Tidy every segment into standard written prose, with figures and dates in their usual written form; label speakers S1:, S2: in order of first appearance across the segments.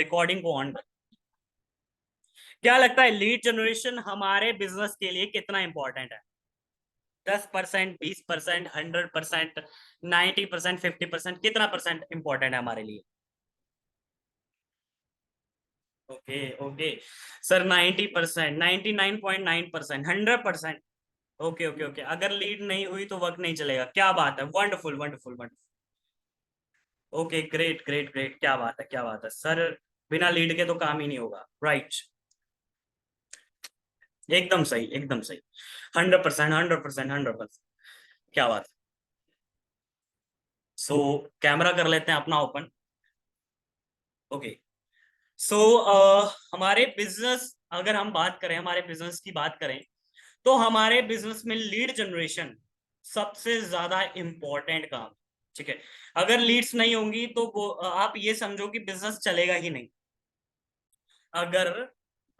S1: Recording को on. क्या लगता है लीड जनरेशन हमारे बिजनेस के लिए कितना इंपॉर्टेंट है? 10%, 20%, 100%, 90%, 50%, कितना परसेंट इंपॉर्टेंट है हमारे लिए? Okay okay sir, 90%, 99.9%, 100%। Okay okay okay, अगर लीड नहीं हुई तो वर्क नहीं चलेगा। क्या बात है, wonderful wonderful wonderful. Okay, great great great, क्या बात है क्या बात है सर। बिना लीड के तो काम ही नहीं होगा, राइट। एकदम सही एकदम सही। 100%, 100%, 100%। क्या बात है। सो कैमरा कर लेते हैं अपना ओपन। ओके। सो हमारे बिजनेस, अगर हम बात करें, हमारे बिजनेस की बात करें, तो हमारे बिजनेस में लीड जनरेशन सबसे ज्यादा इंपॉर्टेंट काम। ठीक है। अगर लीड्स नहीं होंगी तो आप ये समझो कि बिजनेस चलेगा ही नहीं। अगर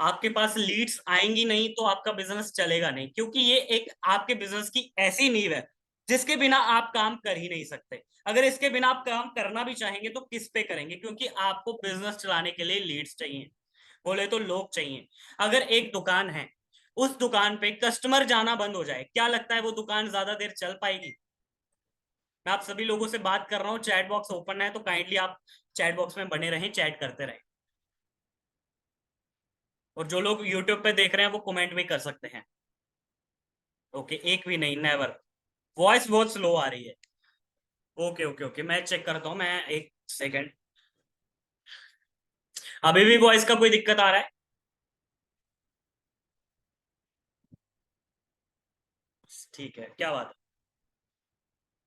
S1: आपके पास लीड्स आएंगी नहीं तो आपका बिजनेस चलेगा नहीं, क्योंकि ये एक आपके बिजनेस की ऐसी नींव है जिसके बिना आप काम कर ही नहीं सकते। अगर इसके बिना आप काम करना भी चाहेंगे तो किस पे करेंगे, क्योंकि आपको बिजनेस चलाने के लिए लीड्स चाहिए, बोले तो लोग चाहिए। अगर एक दुकान है, उस दुकान पे कस्टमर जाना बंद हो जाए, क्या लगता है वो दुकान ज्यादा देर चल पाएगी? मैं आप सभी लोगों से बात कर रहा हूँ, चैट बॉक्स ओपन है तो काइंडली आप चैट बॉक्स में बने रहें, चैट करते रहें। और जो लोग यूट्यूब पे देख रहे हैं वो कमेंट भी कर सकते हैं। ओके, एक भी नहीं, नेवर। वॉइस बहुत स्लो आ रही है। ओके ओके ओके, मैं चेक करता हूँ, मैं एक सेकंड। अभी भी वॉइस का कोई दिक्कत आ रहा है? ठीक है, क्या बात है।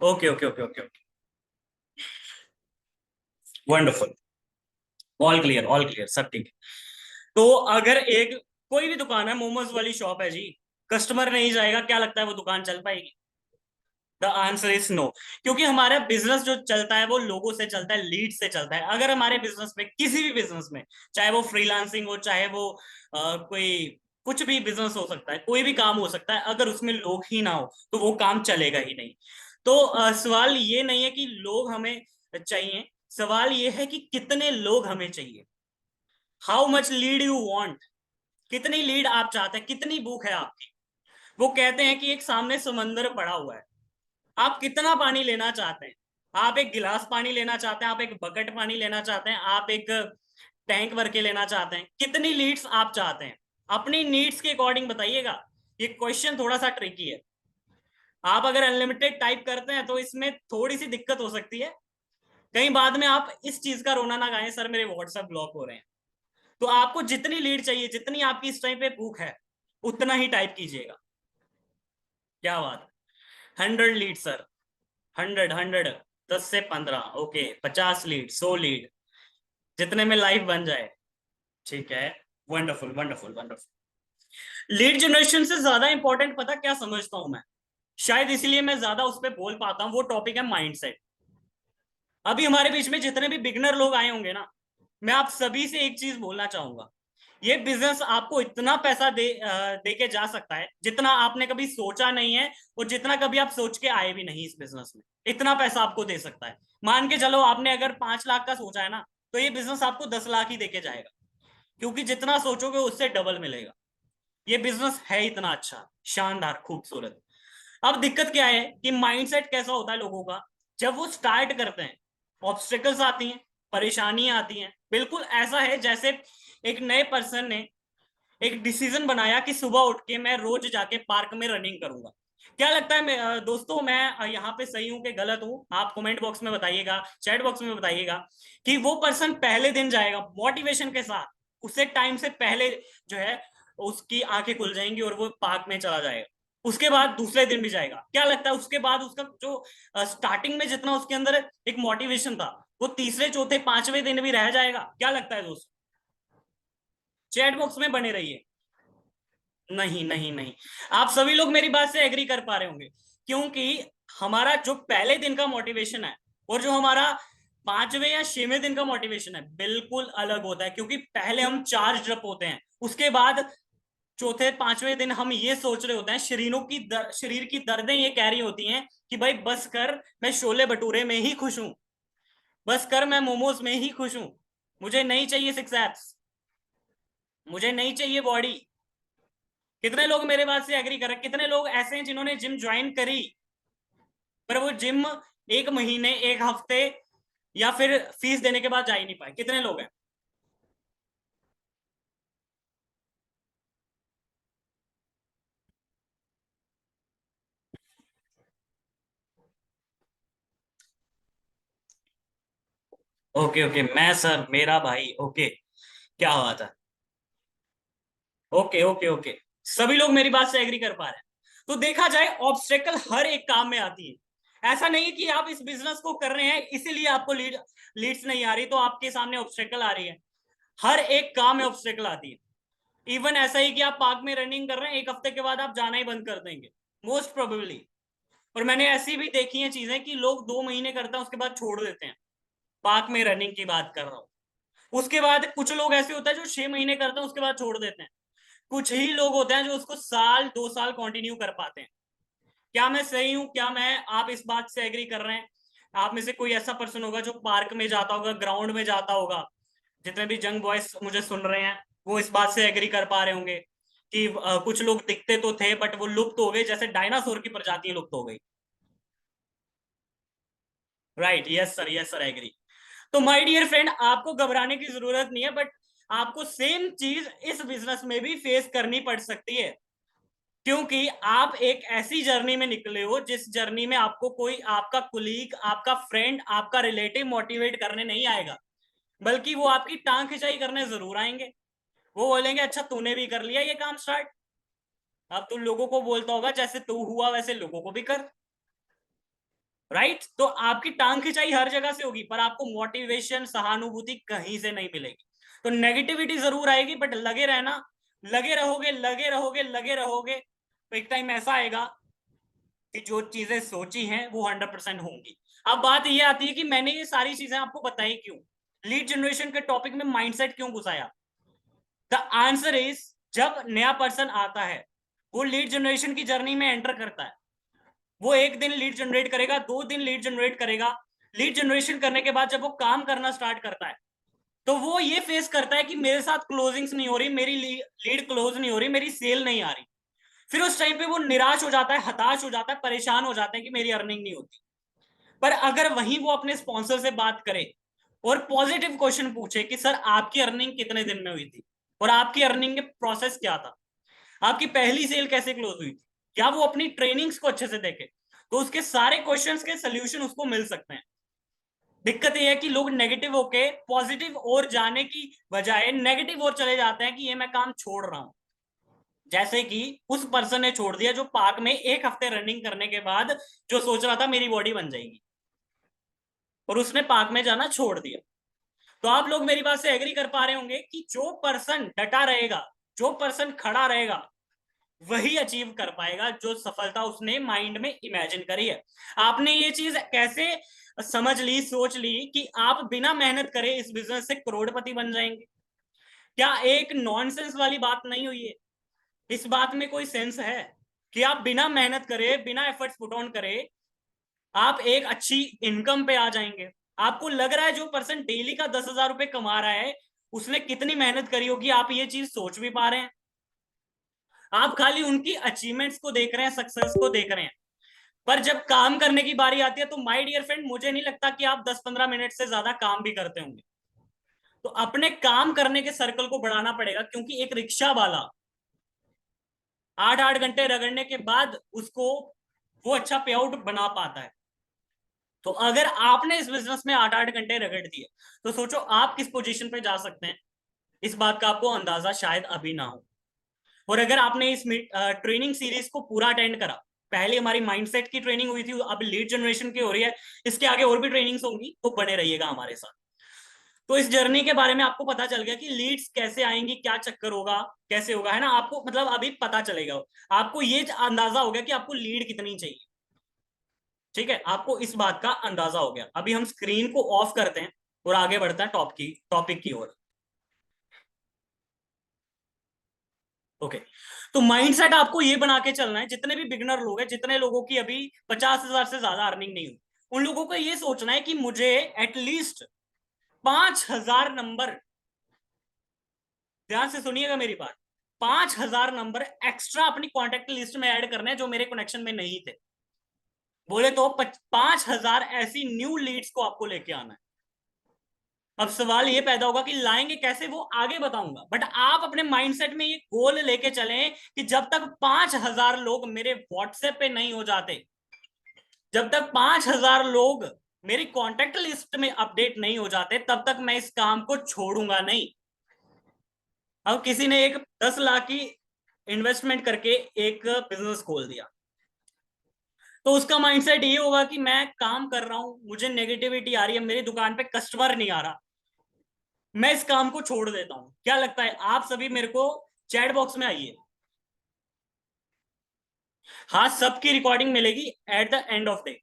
S1: Okay okay okay okay okay, wonderful. All clear, सब ठीक है। तो अगर एक कोई भी दुकान है, मोमोज वाली शॉप है जी, कस्टमर नहीं जाएगा, क्या लगता है वो दुकान चल पाएगी? The answer is no. क्योंकि हमारा बिजनेस जो चलता है वो लोगों से चलता है, लीड से चलता है। अगर हमारे बिजनेस में, किसी भी बिजनेस में, चाहे वो फ्रीलांसिंग हो, चाहे वो कोई कुछ भी बिजनेस हो सकता है, कोई भी काम हो सकता है, अगर उसमें लोग ही ना हो तो वो काम चलेगा ही नहीं। तो सवाल ये नहीं है कि लोग हमें चाहिए, सवाल ये है कि कितने लोग हमें चाहिए। How much lead you want, कितनी लीड आप चाहते हैं, कितनी भूख है आपकी। वो कहते हैं कि एक सामने समंदर पड़ा हुआ है, आप कितना पानी लेना चाहते हैं? आप एक गिलास पानी लेना चाहते हैं, आप एक बकेट पानी लेना चाहते हैं, आप एक टैंक भर के लेना चाहते हैं, कितनी लीड्स आप चाहते हैं? अपनी नीड्स के अकॉर्डिंग बताइएगा। ये क्वेश्चन थोड़ा सा ट्रिकी है। आप अगर अनलिमिटेड टाइप करते हैं तो इसमें थोड़ी सी दिक्कत हो सकती है। कहीं बाद में आप इस चीज का रोना ना गाएं, सर मेरे व्हाट्सएप ब्लॉक हो रहे हैं। तो आपको जितनी लीड चाहिए, जितनी आपकी इस टाइम पे भूख है, उतना ही टाइप कीजिएगा। क्या बात है। 100 लीड सर। 100, 100, 10 से 15, ओके, 50 लीड, 100 लीड, जितने में लाइफ बन जाए। ठीक है। Wonderful wonderful wonderful. Lead generation से ज्यादा इंपॉर्टेंट पता क्या समझता हूं मैं, शायद इसलिए मैं ज्यादा उस पर बोल पाता हूं, वो टॉपिक है माइंडसेट। अभी हमारे बीच में जितने भी बिगनर लोग आए होंगे ना, मैं आप सभी से एक चीज बोलना चाहूंगा। ये बिजनेस आपको इतना पैसा दे के जा सकता है जितना आपने कभी सोचा नहीं है, और जितना कभी आप सोच के आए भी नहीं इस बिजनेस में। इतना पैसा आपको दे सकता है। मान के चलो, आपने अगर 5 लाख का सोचा है ना, तो ये बिजनेस आपको 10 लाख ही देके जाएगा, क्योंकि जितना सोचोगे उससे डबल मिलेगा। ये बिजनेस है इतना अच्छा, शानदार, खूबसूरत। अब दिक्कत क्या है कि माइंडसेट कैसा होता है लोगों का, जब वो स्टार्ट करते हैं, ऑब्स्टेकल्स आती हैं, परेशानियां आती हैं। बिल्कुल ऐसा है जैसे एक नए पर्सन ने एक डिसीजन बनाया कि सुबह उठ के मैं रोज जाके पार्क में रनिंग करूंगा। क्या लगता है दोस्तों, मैं यहाँ पे सही हूं कि गलत हूं? आप कमेंट बॉक्स में बताइएगा, चैट बॉक्स में बताइएगा। कि वो पर्सन पहले दिन जाएगा मोटिवेशन के साथ, उसे टाइम से पहले जो है उसकी आंखें खुल जाएंगी और वो पार्क में चला जाएगा। उसके बाद दूसरे दिन भी जाएगा। क्या लगता है उसके बाद उसका जो स्टार्टिंग में जितना उसके अंदर एक मोटिवेशन था, वो तीसरे चौथे पांचवें दिन भी रह जाएगा? क्या लगता है दोस्तों? चैट बॉक्स में बने रहिए। नहीं नहीं नहीं, आप सभी लोग मेरी बात से एग्री कर पा रहे होंगे, क्योंकि हमारा जो पहले दिन का मोटिवेशन है और जो हमारा 5वें या 6वें दिन का मोटिवेशन है, बिल्कुल अलग होता है। क्योंकि पहले हम चार्ज अप होते हैं, उसके बाद चौथे पांचवें दिन हम ये सोच रहे होते हैं, शरीर की दर्दें ये कह रही होती हैं कि भाई बस कर, मैं शोले भटूरे में ही खुश हूं, बस कर, मैं मोमोज में ही खुश हूं। मुझे नहीं चाहिए सिक्स एप्स, मुझे नहीं चाहिए बॉडी। कितने लोग मेरे बात से एग्री कर रहे हैं? कितने लोग ऐसे हैं जिन्होंने जिम ज्वाइन करी पर वो जिम एक महीने, एक हफ्ते या फिर फीस देने के बाद जा ही नहीं पाए? कितने लोग हैं? ओके ओके, मैं सर, मेरा भाई, ओके, क्या हुआ था? ओके ओके ओके, सभी लोग मेरी बात से एग्री कर पा रहे हैं। तो देखा जाए, ऑब्स्टेकल हर एक काम में आती है। ऐसा नहीं है कि आप इस बिजनेस को कर रहे हैं इसीलिए आपको लीड्स नहीं आ रही तो आपके सामने ऑब्स्टेकल आ रही है। हर एक काम में ऑब्स्टेकल आती है। इवन ऐसा ही कि आप पार्क में रनिंग कर रहे हैं, एक हफ्ते के बाद आप जाना ही बंद कर देंगे, मोस्ट प्रोबेबली। और मैंने ऐसी भी देखी है चीजें कि लोग 2 महीने करते हैं उसके बाद छोड़ देते हैं। पार्क में रनिंग की बात कर रहा हूँ। उसके बाद कुछ लोग ऐसे होते हैं जो 6 महीने करते हैं उसके बाद छोड़ देते हैं। कुछ ही लोग होते हैं जो उसको साल 2 साल कंटिन्यू कर पाते हैं। क्या मैं सही हूं? क्या मैं आप इस बात से एग्री कर रहे हैं? आप में से कोई ऐसा पर्सन होगा जो पार्क में जाता होगा, ग्राउंड में जाता होगा? जितने भी यंग बॉयज मुझे सुन रहे हैं वो इस बात से एग्री कर पा रहे होंगे कि कुछ लोग दिखते तो थे बट वो लुप्त हो गए, जैसे डायनासोर की प्रजाति लुप्त हो गई। Right, yes sir, yes sir, agree. तो माय डियर फ्रेंड, आपको घबराने की जरूरत नहीं है, बट आपको सेम चीज इस बिजनेस में भी फेस करनी पड़ सकती है। क्योंकि आप एक ऐसी जर्नी में निकले हो जिस जर्नी में आपको कोई आपका कुलीग, आपका फ्रेंड, आपका रिलेटिव मोटिवेट करने नहीं आएगा, बल्कि वो आपकी टांग खिंचाई करने जरूर आएंगे। वो बोलेंगे अच्छा तूने भी कर लिया ये काम स्टार्ट, अब तू लोगों को बोलता होगा जैसे तू हुआ वैसे लोगों को भी कर। राइट, तो आपकी टांग खिंचाई हर जगह से होगी पर आपको मोटिवेशन, सहानुभूति कहीं से नहीं मिलेगी। तो नेगेटिविटी जरूर आएगी बट लगे रहना, लगे रहोगे, लगे रहोगे, लगे रहोगे, तो एक टाइम ऐसा आएगा कि जो चीजें सोची हैं वो 100% होंगी। अब बात ये आती है कि मैंने ये सारी चीजें आपको बताई क्यों, लीड जनरेशन के टॉपिक में माइंडसेट क्यों घुसाया? द आंसर इज, जब नया पर्सन आता है वो लीड जनरेशन की जर्नी में एंटर करता है, वो एक दिन लीड जनरेट करेगा, 2 दिन लीड जनरेट करेगा। लीड जनरेशन करने के बाद जब वो काम करना स्टार्ट करता है तो वो ये फेस करता है कि मेरे साथ क्लोजिंग्स नहीं हो रही, मेरी लीड क्लोज नहीं हो रही, मेरी सेल नहीं आ रही। फिर उस टाइम पे वो निराश हो जाता है, हताश हो जाता है, परेशान हो जाता है कि मेरी अर्निंग नहीं होती। पर अगर वहीं वो अपने स्पॉन्सर से बात करे और पॉजिटिव क्वेश्चन पूछे कि सर आपकी अर्निंग कितने दिन में हुई थी और आपकी अर्निंग के प्रोसेस क्या था, आपकी पहली सेल कैसे क्लोज हुई थी, क्या वो अपनी ट्रेनिंग्स को अच्छे से देखे, तो उसके सारे क्वेश्चंस के सोल्यूशन उसको मिल सकते हैं। दिक्कत यह है कि लोग नेगेटिव होके पॉजिटिव और जाने की बजाय नेगेटिव और चले जाते हैं कि ये मैं काम छोड़ रहा हूं। जैसे कि उस पर्सन ने छोड़ दिया जो पार्क में एक हफ्ते रनिंग करने के बाद जो सोच रहा था मेरी बॉडी बन जाएगी, और उसने पार्क में जाना छोड़ दिया। तो आप लोग मेरी बात से एग्री कर पा रहे होंगे कि जो पर्सन डटा रहेगा, जो पर्सन खड़ा रहेगा, वही अचीव कर पाएगा जो सफलता उसने माइंड में इमेजिन करी है। आपने ये चीज कैसे समझ ली, सोच ली कि आप बिना मेहनत करे इस बिजनेस से करोड़पति बन जाएंगे? क्या एक नॉनसेंस वाली बात नहीं हुई है? इस बात में कोई सेंस है कि आप बिना मेहनत करे, बिना एफर्ट्स पुट ऑन करे आप एक अच्छी इनकम पे आ जाएंगे? आपको लग रहा है जो पर्सन डेली का 10,000 रुपए कमा रहा है उसने कितनी मेहनत करी होगी? आप ये चीज सोच भी पा रहे हैं? आप खाली उनकी अचीवमेंट्स को देख रहे हैं, सक्सेस को देख रहे हैं, पर जब काम करने की बारी आती है तो माय डियर फ्रेंड मुझे नहीं लगता कि आप 10-15 मिनट से ज्यादा काम भी करते होंगे। तो अपने काम करने के सर्कल को बढ़ाना पड़ेगा, क्योंकि एक रिक्शा वाला 8-8 घंटे रगड़ने के बाद उसको वो अच्छा पे आउट बना पाता है। तो अगर आपने इस बिजनेस में 8-8 घंटे रगड़ दिए तो सोचो आप किस पोजीशन पे जा सकते हैं। इस बात का आपको अंदाजा शायद अभी ना हो। और अगर आपने इस ट्रेनिंग सीरीज को पूरा अटेंड करा, पहले हमारी माइंडसेट की ट्रेनिंग हुई थी, अब लीड जनरेशन की हो रही है, इसके आगे और भी ट्रेनिंग्स होंगी, तो बने रहिएगा हमारे साथ। तो इस जर्नी के बारे में आपको पता चल गया कि लीड्स कैसे आएंगी, क्या चक्कर होगा, कैसे होगा, है ना? आपको मतलब अभी पता चलेगा, आपको ये अंदाजा हो गया कि आपको लीड कितनी चाहिए। ठीक है, आपको इस बात का अंदाजा हो गया। अभी हम स्क्रीन को ऑफ करते हैं और आगे बढ़ते हैं टॉपिक की ओर। ओके, तो माइंडसेट आपको ये बना के चलना है, जितने भी बिगनर लोग हैं, जितने लोगों की अभी 50,000 से ज्यादा अर्निंग नहीं हुई, उन लोगों को ये सोचना है कि मुझे एटलीस्ट 5,000 नंबर, ध्यान से सुनिएगा मेरी बात, 5,000 नंबर एक्स्ट्रा अपनी कॉन्टेक्ट लिस्ट में ऐड करने हैं जो मेरे कनेक्शन में नहीं थे। बोले तो 5,000 ऐसी न्यू लीड्स को आपको लेके आना है। अब सवाल ये पैदा होगा कि लाएंगे कैसे, वो आगे बताऊंगा, बट आप अपने माइंडसेट में ये गोल लेके चलें कि जब तक 5,000 लोग मेरे व्हाट्सएप पे नहीं हो जाते, जब तक 5,000 लोग मेरी कॉन्टेक्ट लिस्ट में अपडेट नहीं हो जाते, तब तक मैं इस काम को छोड़ूंगा नहीं। अब किसी ने एक 10 लाख की इन्वेस्टमेंट करके एक बिजनेस खोल दिया, तो उसका माइंडसेट ये होगा कि मैं काम कर रहा हूं, मुझे नेगेटिविटी आ रही है, मेरी दुकान पे कस्टमर नहीं आ रहा, मैं इस काम को छोड़ देता हूं। क्या लगता है, आप सभी मेरे को चैट बॉक्स में आइए। हाँ, सबकी रिकॉर्डिंग मिलेगी at the end of day,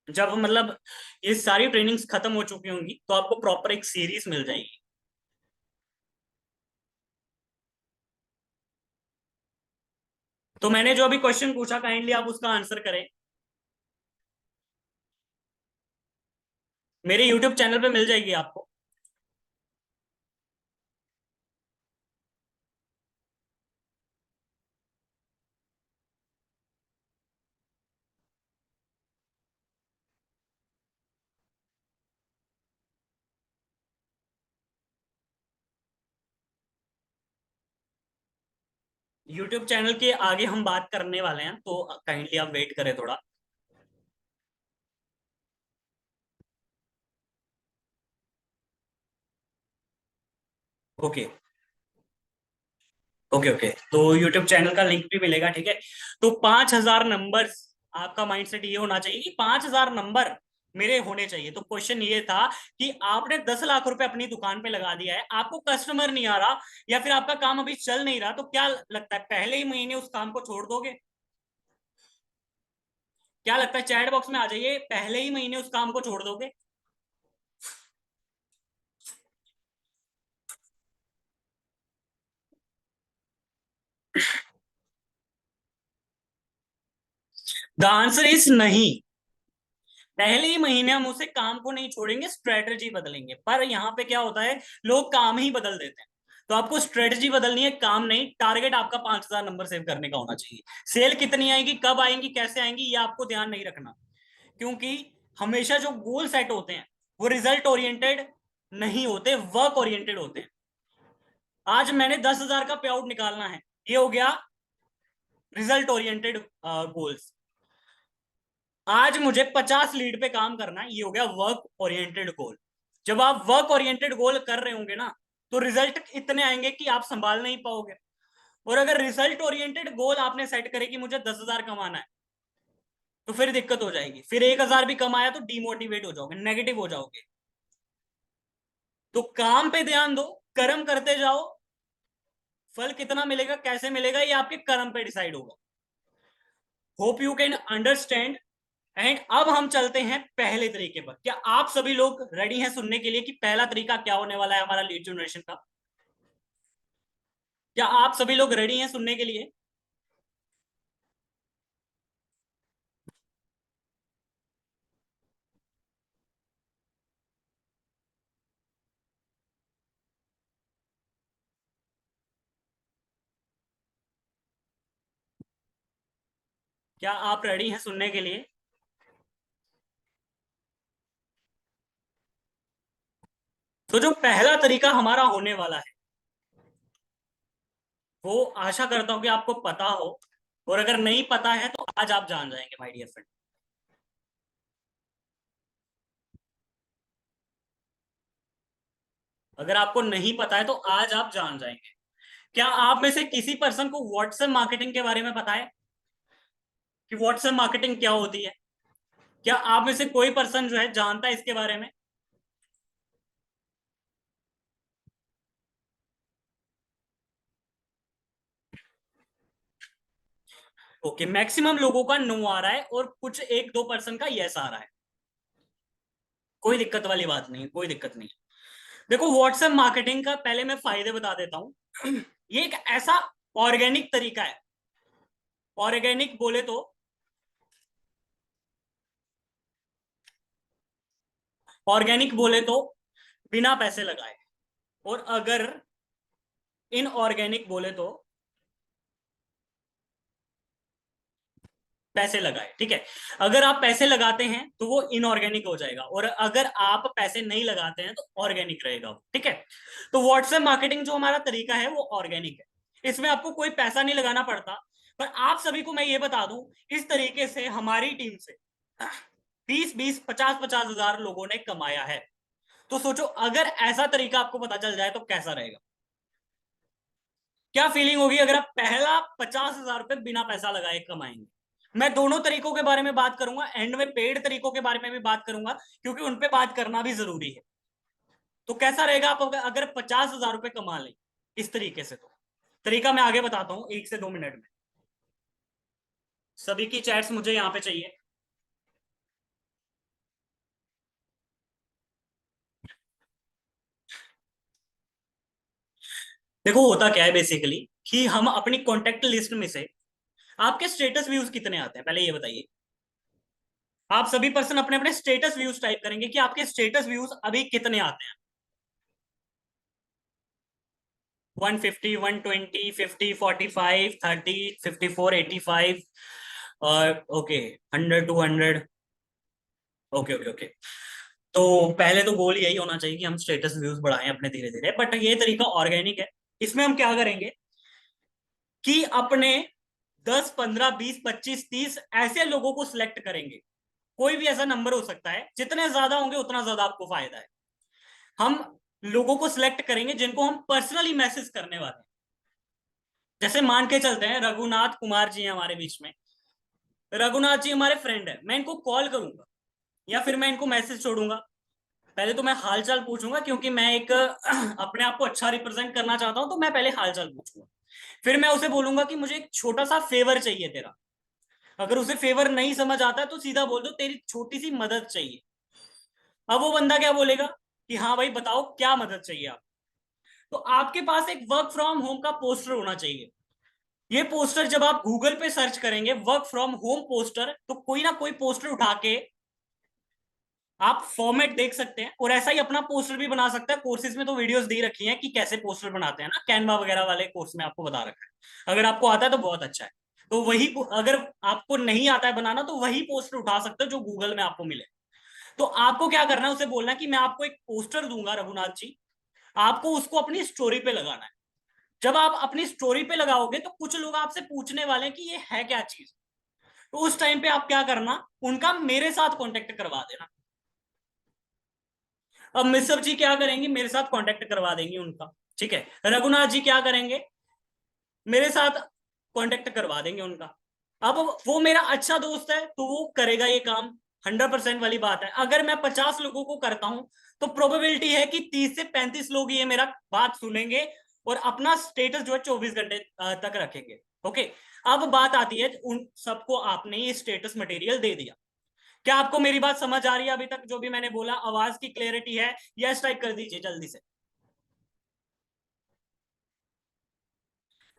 S1: जब मतलब ये सारी ट्रेनिंग्स खत्म हो चुकी होंगी तो आपको प्रॉपर एक सीरीज मिल जाएगी। तो मैंने जो अभी क्वेश्चन पूछा, काइंडली आप उसका आंसर करें। मेरे यूट्यूब चैनल पे मिल जाएगी आपको। यूट्यूब चैनल के आगे हम बात करने वाले हैं, तो काइंडली आप वेट करें थोड़ा। ओके ओके ओके, तो यूट्यूब चैनल का लिंक भी मिलेगा, ठीक है। तो 5,000 नंबर, आपका माइंडसेट ये होना चाहिए कि 5,000 नंबर मेरे होने चाहिए। तो क्वेश्चन ये था कि आपने 10 लाख रुपए अपनी दुकान पे लगा दिया है, आपको कस्टमर नहीं आ रहा, या फिर आपका काम अभी चल नहीं रहा, तो क्या लगता है पहले ही महीने उस काम को छोड़ दोगे? क्या लगता है, चैट बॉक्स में आ जाइए, पहले ही महीने उस काम को छोड़ दोगे? द आंसर इज नहीं। पहले ही महीने हम उसे काम को नहीं छोड़ेंगे, स्ट्रेटजी बदलेंगे। पर यहाँ पे क्या होता है, लोग काम ही बदल देते हैं। तो आपको स्ट्रेटजी बदलनी है, काम नहीं। टारगेट आपका 5,000 नंबर सेव करने का होना चाहिए। सेल कितनी आएंगी, कब आएंगी, कैसे आएंगी, ये आपको ध्यान नहीं रखना, क्योंकि हमेशा जो गोल सेट होते हैं वो रिजल्ट ओरिएंटेड नहीं होते, वर्क ओरिएंटेड होते हैं। आज मैंने 10,000 का पे आउट निकालना है, ये हो गया रिजल्ट ओरिएंटेड गोल्स। आज मुझे 50 लीड पे काम करना है, ये हो गया वर्क ओरिएंटेड गोल। जब आप वर्क ओरिएंटेड गोल कर रहे होंगे ना, तो रिजल्ट इतने आएंगे कि आप संभाल नहीं पाओगे। और अगर रिजल्ट ओरिएंटेड गोल आपने सेट करे कि मुझे 10,000 कमाना है, तो फिर दिक्कत हो जाएगी। फिर 1,000 भी कमाया तो डिमोटिवेट हो जाओगे, नेगेटिव हो जाओगे। तो काम पे ध्यान दो, कर्म करते जाओ। फल कितना मिलेगा, कैसे मिलेगा, ये आपके कर्म पे डिसाइड होगा। Hope you can understand. And अब हम चलते हैं पहले तरीके पर। क्या आप सभी लोग रेडी हैं सुनने के लिए कि पहला तरीका क्या होने वाला है हमारा लीड जनरेशन का? क्या आप सभी लोग रेडी हैं सुनने के लिए? क्या आप रेडी हैं सुनने के लिए? तो जो पहला तरीका हमारा होने वाला है, वो आशा करता हूं कि आपको पता हो। और अगर नहीं पता है तो आज आप जान जाएंगे माय डियर फ्रेंड। अगर आपको नहीं पता है तो आज आप जान जाएंगे। क्या आप में से किसी पर्सन को व्हाट्सएप मार्केटिंग के बारे में पता है कि व्हाट्सएप मार्केटिंग क्या होती है? क्या आप में से कोई पर्सन जो है जानता है इसके बारे में? ओके, मैक्सिमम लोगों का नो आ रहा है और कुछ एक दो पर्सन का यस आ रहा है। कोई दिक्कत वाली बात नहीं, कोई दिक्कत नहीं। देखो, व्हाट्सएप मार्केटिंग का पहले मैं फायदे बता देता हूं। ये एक ऐसा ऑर्गेनिक तरीका है। ऑर्गेनिक बोले तो ऑर्गेनिक बोले तो बिना पैसे लगाए, और अगर इनऑर्गेनिक बोले तो पैसे लगाए। ठीक है, अगर आप पैसे लगाते हैं तो वो इनऑर्गेनिक हो जाएगा, और अगर आप पैसे नहीं लगाते हैं तो ऑर्गेनिक रहेगा वो। ठीक है, तो व्हाट्सएप मार्केटिंग जो हमारा तरीका है वो ऑर्गेनिक है, इसमें आपको कोई पैसा नहीं लगाना पड़ता। पर आप सभी को मैं ये बता दूं, इस तरीके से हमारी टीम से 20-20, 50-50 हजार लोगों ने कमाया है। तो सोचो अगर ऐसा तरीका आपको पता चल जाए तो कैसा रहेगा, क्या फीलिंग होगी अगर आप पहला 50,000 रुपए बिना पैसा लगाए कमाएंगे। मैं दोनों तरीकों के बारे में बात करूंगा, एंड में पेड तरीकों के बारे में भी बात करूंगा, क्योंकि उन पे बात करना भी जरूरी है। तो कैसा रहेगा आप अगर 50,000 रुपए कमा लें इस तरीके से, तो तरीका मैं आगे बताता हूं 1 से 2 मिनट में। सभी की चैट्स मुझे यहाँ पे चाहिए। देखो होता क्या है बेसिकली, कि हम अपनी कॉन्टेक्ट लिस्ट में से, आपके स्टेटस व्यूज कितने आते हैं पहले ये बताइए। आप सभी पर्सन अपने अपने स्टेटस व्यूज टाइप करेंगे कि आपके स्टेटस व्यूज अभी कितने आते हैं। 150, 120, 50, 45, 30, 54, 85, और ओके 100, 200। Okay okay okay. तो पहले तो गोल यही होना चाहिए कि हम स्टेटस व्यूज बढ़ाएं अपने धीरे धीरे, बट ये तरीका ऑर्गेनिक है। इसमें हम क्या करेंगे कि अपने 10, 15, 20, 25, 30 ऐसे लोगों को सिलेक्ट करेंगे। कोई भी ऐसा नंबर हो सकता है, जितने ज्यादा होंगे उतना ज्यादा आपको फायदा है। हम लोगों को सिलेक्ट करेंगे जिनको हम पर्सनली मैसेज करने वाले हैं। जैसे मान के चलते हैं रघुनाथ कुमार जी हैं हमारे बीच में। रघुनाथ जी हमारे फ्रेंड है, मैं इनको कॉल करूंगा या फिर मैं इनको मैसेज छोड़ूंगा। पहले तो मैं हालचाल पूछूंगा, क्योंकि मैं एक अपने आप को अच्छा रिप्रेजेंट करना चाहता हूं, तो मैं पहले हालचाल पूछूंगा। फिर मैं उसे बोलूंगा कि मुझे एक छोटा सा फेवर चाहिए तेरा। अगर उसे फेवर नहीं समझ आता है तो सीधा बोल दो तेरी छोटी सी मदद चाहिए। अब वो बंदा क्या बोलेगा कि हाँ भाई बताओ क्या मदद चाहिए आप। तो आपके पास एक वर्क फ्रॉम होम का पोस्टर होना चाहिए। ये पोस्टर जब आप गूगल पे सर्च करेंगे वर्क फ्रॉम होम पोस्टर, तो कोई ना कोई पोस्टर उठा के आप फॉर्मेट देख सकते हैं, और ऐसा ही अपना पोस्टर भी बना सकते हैं। कोर्सेज में तो वीडियोस दे रखी हैं कि कैसे पोस्टर बनाते हैं ना, कैनवा वगैरह वाले कोर्स में आपको बता रखा है। अगर आपको आता है तो बहुत अच्छा है। तो वही, अगर आपको नहीं आता है बनाना तो वही पोस्टर उठा सकते हो जो गूगल में आपको मिले। तो आपको क्या करना है, उसे बोलना है कि मैं आपको एक पोस्टर दूंगा रघुनाथ जी, आपको उसको अपनी स्टोरी पे लगाना है। जब आप अपनी स्टोरी पे लगाओगे तो कुछ लोग आपसे पूछने वाले हैं कि ये है क्या चीज। तो उस टाइम पे आप क्या करना, उनका मेरे साथ कांटेक्ट करवा देना। अब मिस्र जी क्या करेंगे, मेरे साथ कांटेक्ट करवा देंगे उनका। ठीक है, रघुनाथ जी क्या करेंगे, मेरे साथ कांटेक्ट करवा देंगे उनका। अब वो मेरा अच्छा दोस्त है तो वो करेगा ये काम, 100% वाली बात है। अगर मैं 50 लोगों को करता हूं तो प्रोबेबिलिटी है कि 30 से 35 लोग ये मेरा बात सुनेंगे और अपना स्टेटस जो है 24 घंटे तक रखेंगे। ओके, अब बात आती है उन सबको आपने ये स्टेटस मटेरियल दे दिया। क्या आपको मेरी बात समझ आ रही है अभी तक जो भी मैंने बोला, आवाज की क्लैरिटी है? यस टाइप कर दीजिए जल्दी से।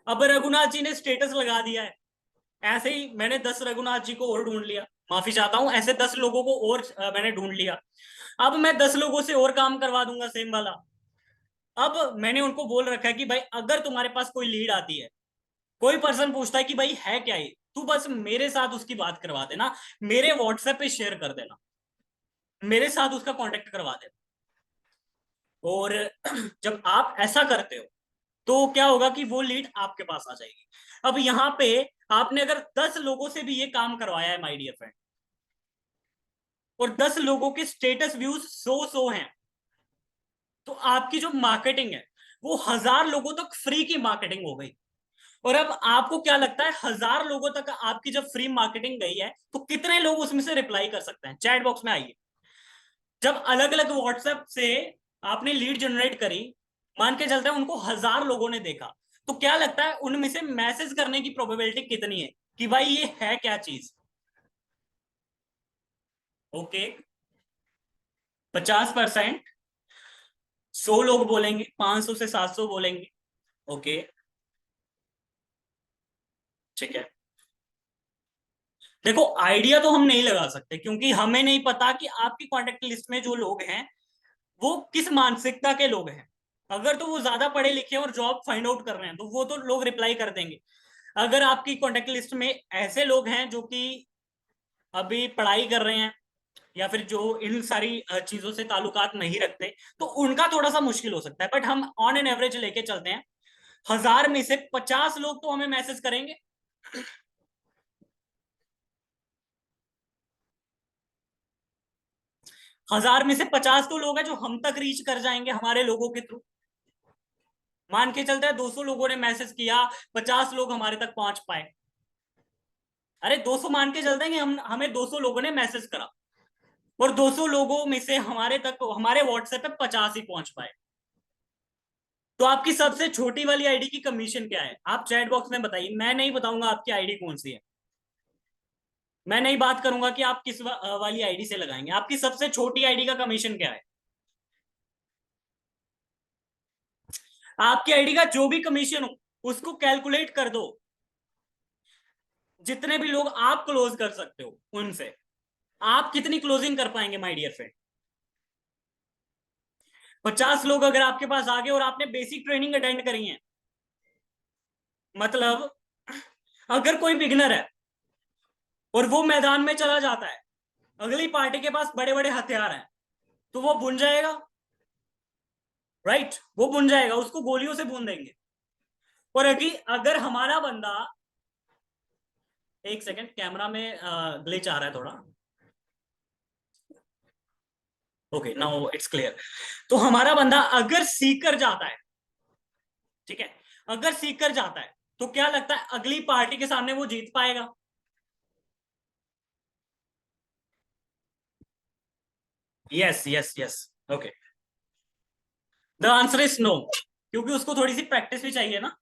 S1: अब रघुनाथ जी ने स्टेटस लगा दिया है, ऐसे ही मैंने 10 रघुनाथ जी को और ढूंढ लिया, माफी चाहता हूं, ऐसे 10 लोगों को और मैंने ढूंढ लिया। अब मैं 10 लोगों से और काम करवा दूंगा सेम वाला। अब मैंने उनको बोल रखा है कि भाई अगर तुम्हारे पास कोई लीड आती है, कोई पर्सन पूछता है कि भाई है क्या ये, तू बस मेरे साथ उसकी बात करवा देना, मेरे व्हाट्सएप पे शेयर कर देना, मेरे साथ उसका कांटेक्ट करवा देना। और जब आप ऐसा करते हो तो क्या होगा कि वो लीड आपके पास आ जाएगी। अब यहाँ पे आपने अगर 10 लोगों से भी ये काम करवाया है माय डियर फ्रेंड, और 10 लोगों के स्टेटस व्यूज 100 हैं, तो आपकी जो मार्केटिंग है वो 1000 लोगों तक फ्री की मार्केटिंग हो गई। और अब आपको क्या लगता है, 1000 लोगों तक आपकी जब फ्री मार्केटिंग गई है तो कितने लोग उसमें से रिप्लाई कर सकते हैं? चैट बॉक्स में आइए। जब अलग अलग व्हाट्सएप से आपने लीड जनरेट करी, मान के चलते हैं उनको 1000 लोगों ने देखा, तो क्या लगता है उनमें से मैसेज करने की प्रोबेबिलिटी कितनी है कि भाई ये है क्या चीज? ओके, 50%। 100 लोग बोलेंगे, 500 से 700 बोलेंगे। ओके, ठीक है। देखो आइडिया तो हम नहीं लगा सकते क्योंकि हमें नहीं पता कि आपकी कॉन्टेक्ट लिस्ट में जो लोग हैं वो किस मानसिकता के लोग हैं। अगर तो वो ज्यादा पढ़े लिखे और जॉब फाइंड आउट कर रहे हैं तो वो तो लोग रिप्लाई कर देंगे। अगर आपकी कॉन्टेक्ट लिस्ट में ऐसे लोग हैं जो कि अभी पढ़ाई कर रहे हैं या फिर जो इन सारी चीजों से ताल्लुकात नहीं रखते, तो उनका थोड़ा सा मुश्किल हो सकता है। बट हम ऑन एन एवरेज लेके चलते हैं, 1000 में से 50 लोग तो हमें मैसेज करेंगे। 1000 में से 50 तो लोग हैं जो हम तक रीच कर जाएंगे हमारे लोगों के थ्रू। मान के चलते हैं 200 लोगों ने मैसेज किया, 50 लोग हमारे तक पहुंच पाए। अरे 200 मान के चलते हैं कि हम हमें 200 लोगों ने मैसेज करा और 200 लोगों में से हमारे तक हमारे व्हाट्सएप पे 50 ही पहुंच पाए। तो आपकी सबसे छोटी वाली आईडी की कमीशन क्या है? आप चैट बॉक्स में बताइए। मैं नहीं बताऊंगा आपकी आईडी कौन सी है। मैं नहीं बात करूंगा कि आप किस वाली आईडी से लगाएंगे। आपकी सबसे छोटी आईडी का कमीशन क्या है? आपकी आईडी का जो भी कमीशन हो उसको कैलकुलेट कर दो, जितने भी लोग आप क्लोज कर सकते हो उनसे। आप कितनी क्लोजिंग कर पाएंगे माय डियर फ्रेंड? 50 लोग अगर आपके पास आ गए और आपने बेसिक ट्रेनिंग अटेंड करी है, मतलब अगर कोई बिगनर है और वो मैदान में चला जाता है, अगली पार्टी के पास बड़े बड़े हथियार हैं, तो वो बुन जाएगा। राइट, वो बुन जाएगा, उसको गोलियों से भून देंगे। और अगर हमारा बंदा, एक सेकंड, कैमरा में ग्लिच आ रहा है थोड़ा। Okay, now it's clear. तो हमारा बंदा अगर सीकर जाता है, ठीक है, अगर सीकर जाता है, तो क्या लगता है अगली पार्टी के सामने वो जीत पाएगा? Yes yes yes. Okay, the answer is no, क्योंकि उसको थोड़ी सी प्रैक्टिस भी चाहिए ना।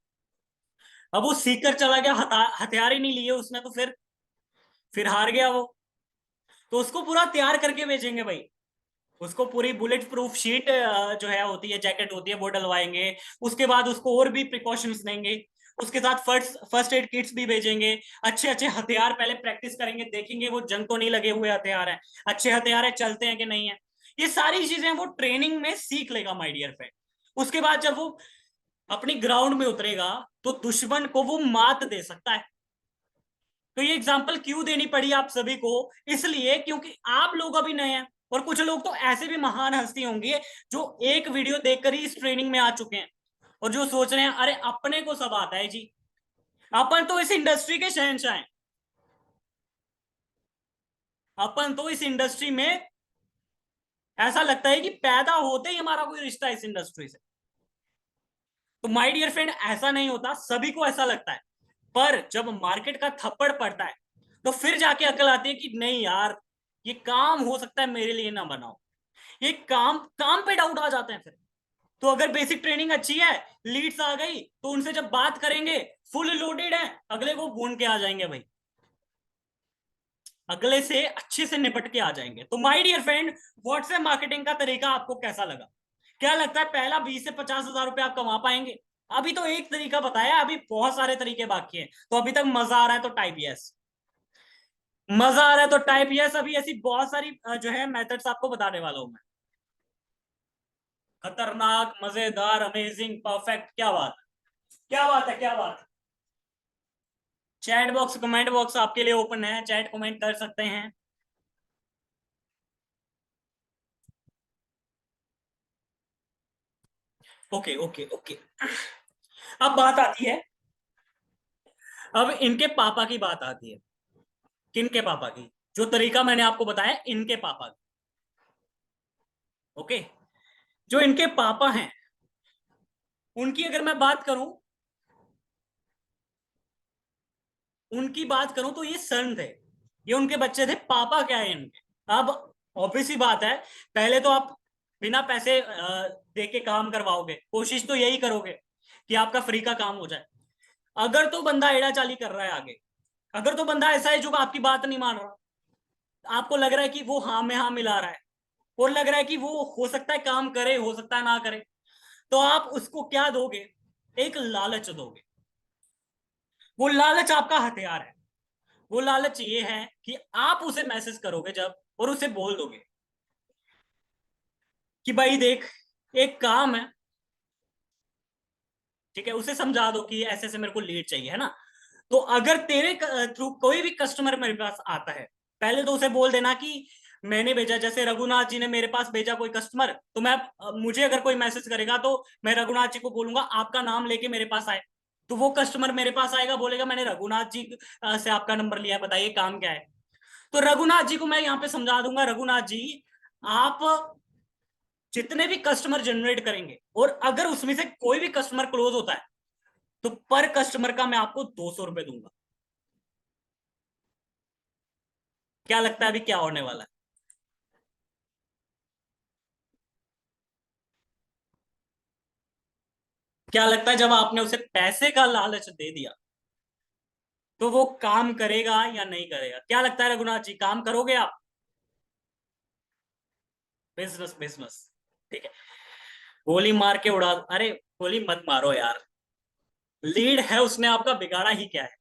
S1: अब वो सीकर चला गया, हथियार ही नहीं लिए उसने, तो फिर हार गया वो। तो उसको पूरा तैयार करके भेजेंगे भाई। उसको पूरी बुलेट प्रूफ शीट जो है होती है, जैकेट होती है, वो डलवाएंगे। उसके बाद उसको और भी प्रिकॉशंस देंगे। उसके साथ फर्स्ट फर्स्ट एड किट्स भी भेजेंगे। अच्छे अच्छे हथियार पहले प्रैक्टिस करेंगे, देखेंगे वो जंग तो नहीं लगे हुए हथियार हैं, अच्छे हथियार है, चलते हैं कि नहीं है। ये सारी चीजें वो ट्रेनिंग में सीख लेगा माय डियर फ्रेंड। उसके बाद जब वो अपनी ग्राउंड में उतरेगा तो दुश्मन को वो मात दे सकता है। तो ये एग्जाम्पल क्यों देनी पड़ी आप सभी को? इसलिए क्योंकि आप लोग अभी नए हैं और कुछ लोग तो ऐसे भी महान हस्ती होंगे जो एक वीडियो देखकर ही इस ट्रेनिंग में आ चुके हैं और जो सोच रहे हैं अरे अपने को सब आता है जी, अपन तो इस इंडस्ट्री के शहंशाह हैं, अपन तो इस इंडस्ट्री में ऐसा लगता है कि पैदा होते ही हमारा कोई रिश्ता है इस इंडस्ट्री से। तो माय डियर फ्रेंड, ऐसा नहीं होता, सभी को ऐसा लगता है। पर जब मार्केट का थप्पड़ पड़ता है तो फिर जाके अकल आती है कि नहीं यार, ये काम हो सकता है मेरे लिए ना बनाओ। ये काम काम पे डाउट आ जाते हैं फिर। तो अगर बेसिक ट्रेनिंग अच्छी है, लीड्स आ गई, तो उनसे जब बात करेंगे, फुल लोडेड है, अगले को भून के आ जाएंगे भाई, अगले से अच्छे से निपट के आ जाएंगे। तो my dear friend, WhatsApp marketing का तरीका आपको कैसा लगा? क्या लगता है पहला 20 से 50 हजार रुपए आप कमा पाएंगे? अभी तो एक तरीका बताया, अभी बहुत सारे तरीके बाकी हैं। तो अभी तक मजा आ रहा है तो टाइप यस। मजा आ रहा है तो टाइप यस। अभी ऐसी बहुत सारी जो है मेथड्स आपको बताने वाला हूं मैं। खतरनाक, मजेदार, अमेजिंग, परफेक्ट, क्या बात है, क्या बात है, क्या बात है। चैट बॉक्स, कमेंट बॉक्स आपके लिए ओपन है, चैट कमेंट कर सकते हैं। Okay okay okay. अब बात आती है, अब इनके पापा की बात आती है। किन के पापा की? जो तरीका मैंने आपको बताया, इनके पापा की। ओके, जो इनके पापा हैं उनकी अगर मैं बात करूं, उनकी बात करूं तो ये सन थे, ये उनके बच्चे थे। पापा क्या है इनके? अब ऑब्वियस ही बात है, पहले तो आप बिना पैसे दे के काम करवाओगे, कोशिश तो यही करोगे कि आपका फ्री का काम हो जाए। अगर तो बंदा एड़ा चाली कर रहा है आगे, अगर तो बंदा ऐसा है जो आपकी बात नहीं मान रहा, आपको लग रहा है कि वो हाँ में हाँ मिला रहा है और लग रहा है कि वो हो सकता है काम करे, हो सकता है ना करे, तो आप उसको क्या दोगे? एक लालच दोगे। वो लालच आपका हथियार है। वो लालच ये है कि आप उसे मैसेज करोगे जब, और उसे बोल दोगे कि भाई देख, एक काम है, ठीक है, उसे समझा दो कि ऐसे ऐसे मेरे को लीड चाहिए, है ना। तो अगर तेरे थ्रू कोई भी कस्टमर मेरे पास आता है, पहले तो उसे बोल देना कि मैंने भेजा, जैसे रघुनाथ जी ने मेरे पास भेजा कोई कस्टमर, तो मैं मुझे अगर कोई मैसेज करेगा तो मैं रघुनाथ जी को बोलूंगा आपका नाम लेके मेरे पास आए। तो वो कस्टमर मेरे पास आएगा, बोलेगा मैंने रघुनाथ जी से आपका नंबर लिया, बताइए काम क्या है। तो रघुनाथ जी को मैं यहाँ पे समझा दूंगा, रघुनाथ जी आप जितने भी कस्टमर जनरेट करेंगे, और अगर उसमें से कोई भी कस्टमर क्लोज होता है, तो पर कस्टमर का मैं आपको 200 रुपए दूंगा। क्या लगता है अभी क्या होने वाला है? क्या लगता है जब आपने उसे पैसे का लालच दे दिया, तो वो काम करेगा या नहीं करेगा? क्या लगता है रघुनाथ जी, काम करोगे आप? बिजनेस बिजनेस, ठीक है। गोली मार के उड़ा, अरे गोली मत मारो यार, लीड है उसने आपका, बिगाड़ा ही क्या है।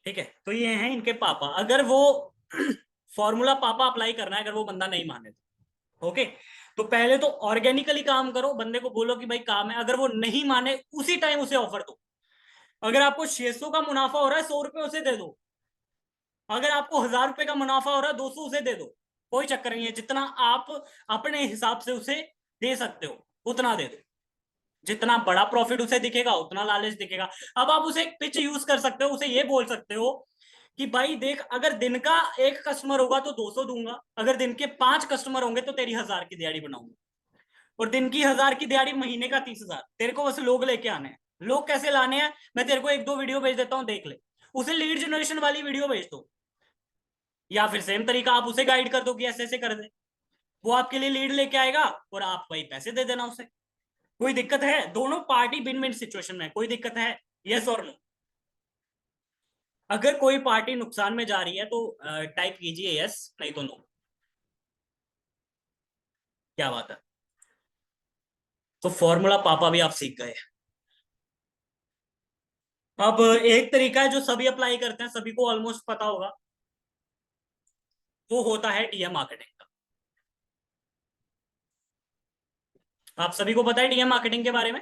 S1: ठीक है, तो ये हैं इनके पापा। अगर वो फॉर्मूला पापा अप्लाई करना है, अगर वो बंदा नहीं माने तो ओके, तो पहले तो ऑर्गेनिकली काम करो, बंदे को बोलो कि भाई काम है, अगर वो नहीं माने उसी टाइम उसे ऑफर दो। अगर आपको 600 का मुनाफा हो रहा है, 100 रुपए उसे दे दो। अगर आपको 1000 रुपए का मुनाफा हो रहा है, 200 उसे दे दो। कोई चक्कर नहीं है, जितना आप अपने हिसाब से उसे दे सकते हो उतना दे दो। जितना बड़ा प्रॉफिट उसे दिखेगा उतना लालच दिखेगा। अब आप उसे एक पिच यूज कर सकते हो, उसे ये बोल सकते हो कि भाई देख, अगर दिन का एक कस्टमर होगा तो 200 दूंगा, अगर दिन के 5 कस्टमर होंगे तो तेरी 1000 की दिहाड़ी बनाऊंगा, और दिन की 1000 की दिहाड़ी, महीने का 30,000। तेरे को बस लोग लेके आने हैं। लोग कैसे लाने हैं, मैं तेरे को एक दो वीडियो भेज देता हूँ, देख ले। उसे लीड जनरेशन वाली वीडियो भेज दो, या फिर सेम तरीका आप उसे गाइड कर दो कि ऐसे ऐसे कर दे। वो आपके लिए लीड लेके आएगा, और आप भाई पैसे दे देना उसे। कोई दिक्कत है? दोनों पार्टी विन विन सिचुएशन में, कोई दिक्कत है? यस और नो? अगर कोई पार्टी नुकसान में जा रही है तो टाइप कीजिए यस, नहीं तो नो। क्या बात है, तो फॉर्मूला पापा भी आप सीख गए। अब एक तरीका है जो सभी अप्लाई करते हैं, सभी को ऑलमोस्ट पता होगा, वो होता है डीएम मार्केटिंग का। आप सभी को पता है डीएम मार्केटिंग के बारे में?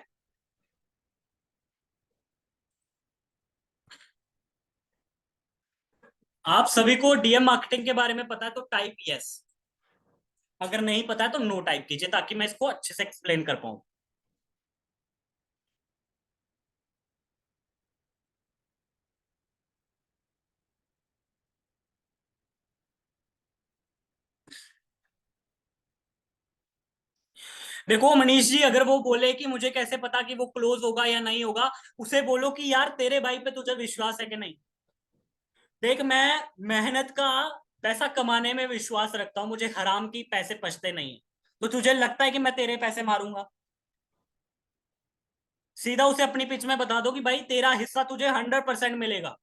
S1: आप सभी को डीएम मार्केटिंग के बारे में पता है तो टाइप यस, अगर नहीं पता है तो नो टाइप कीजिए, ताकि मैं इसको अच्छे से एक्सप्लेन कर पाऊं। देखो मनीष जी, अगर वो बोले कि मुझे कैसे पता कि वो क्लोज होगा या नहीं होगा, उसे बोलो कि यार तेरे भाई पे तुझे विश्वास है कि नहीं। देख, मैं मेहनत का पैसा कमाने में विश्वास रखता हूं, मुझे हराम की पैसे पचते नहीं है। तो तुझे लगता है कि मैं तेरे पैसे मारूंगा? सीधा उसे अपनी पिच में बता दो कि भाई तेरा हिस्सा तुझे 100% मिलेगा।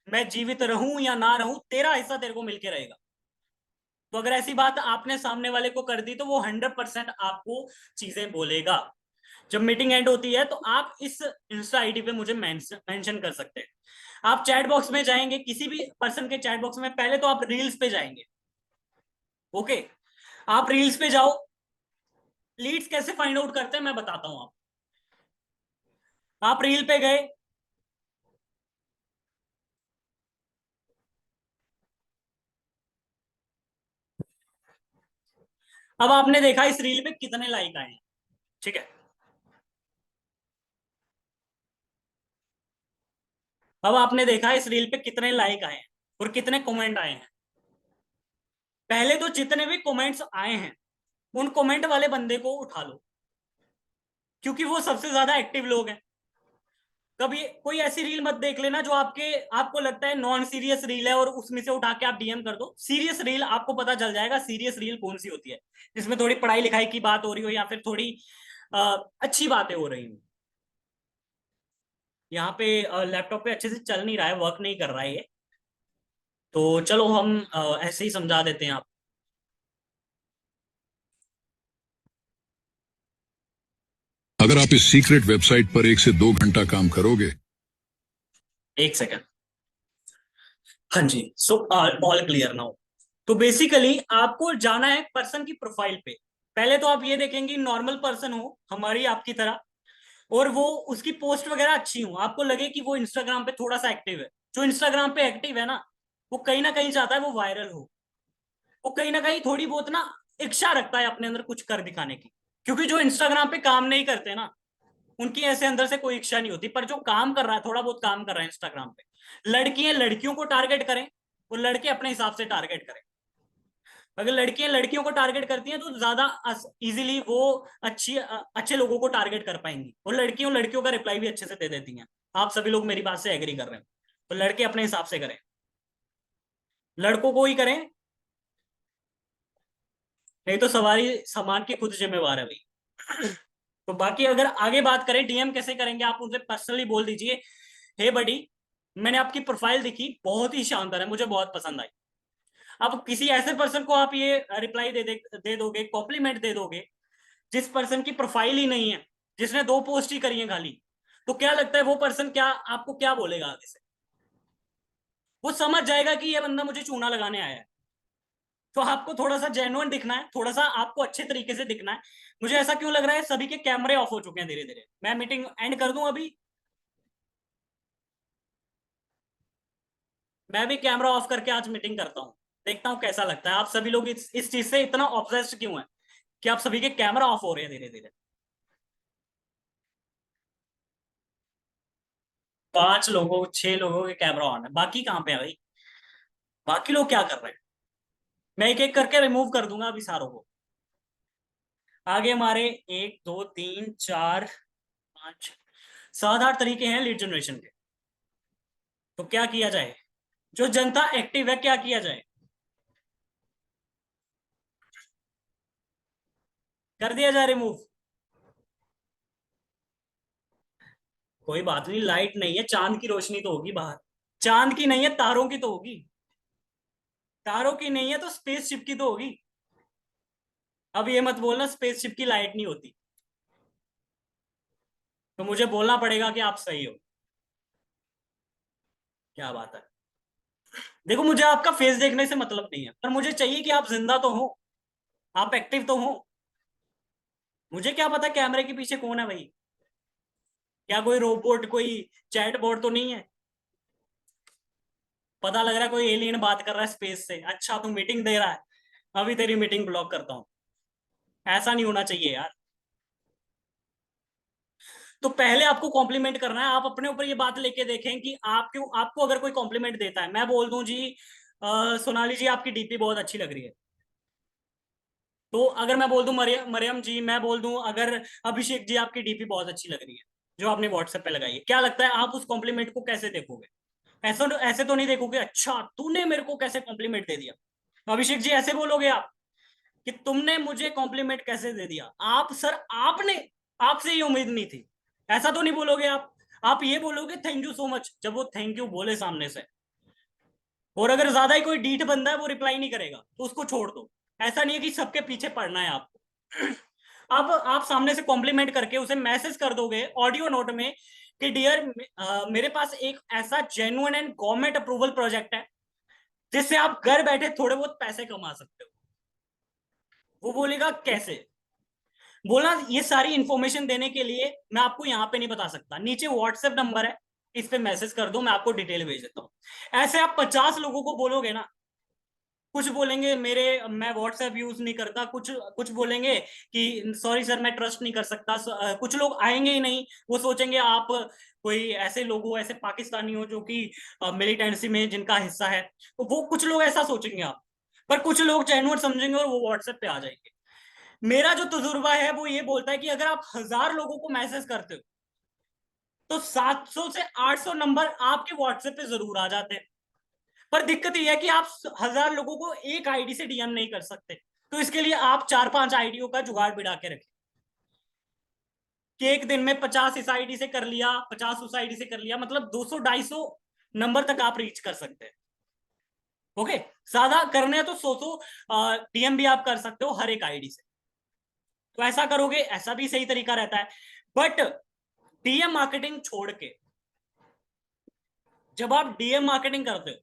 S1: मैं जीवित रहूं या ना रहूं, तेरा हिस्सा तेरे को मिलके रहेगा। तो अगर ऐसी बात आपने सामने वाले को कर दी, तो वो 100% आपको चीजें बोलेगा। जब मीटिंग एंड होती है तो आप इस इंस्टा आईडी पे मुझे मेंशन कर सकते हैं। आप चैट बॉक्स में जाएंगे, किसी भी पर्सन के चैट बॉक्स में, पहले तो आप रील्स पे जाएंगे। ओके, आप रील्स पे जाओ। लीड्स कैसे फाइंड आउट करते हैं मैं बताता हूं आप रील पे गए। अब आपने देखा इस रील पे कितने लाइक आए हैं, ठीक है। अब आपने देखा इस रील पे कितने लाइक आए हैं और कितने कमेंट आए हैं। पहले तो जितने भी कमेंट्स आए हैं, उन कमेंट वाले बंदे को उठा लो, क्योंकि वो सबसे ज्यादा एक्टिव लोग हैं। कभी कोई ऐसी रील मत देख लेना जो आपको लगता है नॉन सीरियस रील है, और उसमें से उठा के आप डीएम कर दो। सीरियस रील आपको पता चल जाएगा, सीरियस रील कौन सी होती है, जिसमें थोड़ी पढ़ाई लिखाई की बात हो रही हो, या फिर थोड़ी अच्छी बातें हो रही हो। यहाँ पे लैपटॉप पे अच्छे से चल नहीं रहा है, वर्क नहीं कर रहा है ये। तो चलो हम ऐसे ही समझा देते हैं आप।
S2: अगर आप इस सीक्रेट वेबसाइट पर 1 से 2 घंटा काम करोगे।
S1: एक सेकंड। हाँ जी, सो ऑल क्लियर नाउ। तो बेसिकली आपको जाना है पर्सन की प्रोफाइल पे। पहले तो आप ये देखेंगे नॉर्मल पर्सन हो हमारी आपकी तरह, और वो उसकी पोस्ट वगैरह अच्छी हो, आपको लगे कि वो इंस्टाग्राम पे थोड़ा सा एक्टिव है। जो इंस्टाग्राम पे एक्टिव है ना, वो कहीं ना कहीं चाहता है वो वायरल हो। वो कहीं ना कहीं थोड़ी बहुत ना इच्छा रखता है अपने अंदर कुछ कर दिखाने की। क्योंकि जो इंस्टाग्राम पे काम नहीं करते ना, उनकी ऐसे अंदर से कोई इच्छा नहीं होती। पर जो काम कर रहा है, थोड़ा बहुत काम कर रहा है इंस्टाग्राम पे, लड़कियां लड़कियों को टारगेट करें और लड़के अपने हिसाब से टारगेट करें। अगर लड़कियां लड़कियों को टारगेट करती हैं तो ज्यादा इजीली वो अच्छे लोगों को टारगेट कर पाएंगी, और लड़कियों लड़कियों का रिप्लाई भी अच्छे से दे देती हैं। आप सभी लोग मेरी बात से एग्री कर रहे हैं, तो लड़के अपने हिसाब से करें, लड़कों को ही करें। नहीं तो सवारी सामान की खुद जिम्मेवार है भाई। तो बाकी अगर आगे बात करें डीएम कैसे करेंगे, आप उनसे पर्सनली बोल दीजिए, हे बडी, मैंने आपकी प्रोफाइल देखी, बहुत ही शानदार है, मुझे बहुत पसंद आई। अब किसी ऐसे पर्सन को आप ये रिप्लाई दे दोगे, कॉम्प्लीमेंट दे दोगे, जिस पर्सन की प्रोफाइल ही नहीं है, जिसने 2 पोस्ट ही करी है खाली, तो क्या लगता है वो पर्सन क्या आपको क्या बोलेगा आगे से? वो समझ जाएगा कि ये बंदा मुझे चूना लगाने आया है। तो आपको थोड़ा सा जेन्युइन दिखना है, थोड़ा सा आपको अच्छे तरीके से दिखना है। मुझे ऐसा क्यों लग रहा है सभी के कैमरे ऑफ हो चुके हैं धीरे धीरे। मैं मीटिंग एंड कर दूं अभी। मैं भी कैमरा ऑफ करके आज मीटिंग करता हूँ, देखता हूँ कैसा लगता है। आप सभी लोग इस चीज से इतना ऑब्सेस्ड क्यों है कि आप सभी के कैमरा ऑफ हो रहे हैं धीरे धीरे। 5 लोगों 6 लोगों के कैमरा ऑन है, बाकी कहाँ पे है भाई? बाकी लोग क्या कर रहे हैं? मैं एक एक करके रिमूव कर दूंगा अभी सारों को। आगे हमारे 1 2 3 4 5 7 8 तरीके हैं लीड जनरेशन के। तो क्या किया जाए? जो जनता एक्टिव है क्या किया जाए? कर दिया जाए रिमूव? कोई बात नहीं, लाइट नहीं है, चांद की रोशनी तो होगी बाहर। चांद की नहीं है, तारों की तो होगी। तारों की नहीं है तो स्पेसशिप की तो होगी। अब ये मत बोलना स्पेसशिप की लाइट नहीं होती। तो मुझे बोलना पड़ेगा कि आप सही हो। क्या बात है? देखो, मुझे आपका फेस देखने से मतलब नहीं है, पर मुझे चाहिए कि आप जिंदा तो हो, आप एक्टिव तो हो। मुझे क्या पता कैमरे के पीछे कौन है भाई? क्या कोई रोबोट, कोई चैट बोर्ड तो नहीं है? पता लग रहा है कोई एलियन बात कर रहा है स्पेस से। अच्छा, तू मीटिंग दे रहा है, अभी तेरी मीटिंग ब्लॉक करता हूँ। ऐसा नहीं होना चाहिए यार। तो पहले आपको कॉम्प्लीमेंट करना है। आप अपने ऊपर ये बात लेके देखें कि आपको अगर कोई कॉम्प्लीमेंट देता है, मैं बोल दूं जी सोनाली जी आपकी डीपी बहुत अच्छी लग रही है। तो अगर मैं बोल दूं मरियम मरियम जी, मैं बोल दूं अगर अभिषेक जी आपकी डीपी बहुत अच्छी लग रही है जो आपने व्हाट्सएप पे लगाई है, क्या लगता है आप उस कॉम्प्लीमेंट को कैसे देखोगे? ऐसे तो नहीं देखोगे, अच्छा तूने मेरे को कैसे कॉम्प्लीमेंट दे दिया। अभिषेक जी ऐसे बोलोगे आप कि तुमने मुझे कॉम्प्लीमेंट कैसे दे दिया? आप सर, आपने, आपसे ये उम्मीद नहीं थी। ऐसा तो नहीं बोलोगे आप ये बोलोगे थैंक यू सो मच, जब वो थैंक यू बोले सामने से। और अगर ज्यादा ही कोई डीठ बंदा है वो रिप्लाई नहीं करेगा तो उसको छोड़ दो। ऐसा नहीं है कि सबके पीछे पड़ना है आपको। अब आप सामने से कॉम्प्लीमेंट करके उसे मैसेज कर दोगे ऑडियो नोट में कि डियर, मेरे पास एक ऐसा genuine and government approval project है जिससे आप घर बैठे थोड़े बहुत पैसे कमा सकते हो। वो बोलेगा कैसे? बोला ये सारी इंफॉर्मेशन देने के लिए मैं आपको यहाँ पे नहीं बता सकता, नीचे व्हाट्सएप नंबर है, इस पे मैसेज कर दो, मैं आपको डिटेल भेज देता हूँ। ऐसे आप 50 लोगों को बोलोगे ना। कुछ बोलेंगे मेरे, मैं व्हाट्सएप यूज नहीं करता, कुछ कुछ बोलेंगे कि सॉरी सर मैं ट्रस्ट नहीं कर सकता। कुछ लोग आएंगे ही नहीं, वो सोचेंगे आप कोई ऐसे लोग हो, ऐसे पाकिस्तानी हो जो कि मिलिटेंसी में जिनका हिस्सा है, तो वो कुछ लोग ऐसा सोचेंगे आप। पर कुछ लोग जेन्युइन समझेंगे और वो व्हाट्सएप पे आ जाएंगे। मेरा जो तजुर्बा है वो ये बोलता है कि अगर आप 1000 लोगों को मैसेज करते हो तो 700 से 800 नंबर आपके व्हाट्सएप पे जरूर आ जाते हैं। पर दिक्कत यह है कि आप 1000 लोगों को एक आईडी से डीएम नहीं कर सकते। तो इसके लिए आप 4-5 आईडियों का जुगाड़ बिड़ा के रखें कि एक दिन में 50 इस आईडी से कर लिया, 50 उस आईडी से कर लिया, मतलब 200-250 नंबर तक आप रीच कर सकते हैं। ओके, ज्यादा करने हैं तो 100 डीएम भी आप कर सकते हो हर एक आईडी से। तो ऐसा करोगे, ऐसा भी सही तरीका रहता है। बट डीएम मार्केटिंग छोड़ के, जब आप डीएम मार्केटिंग करते हो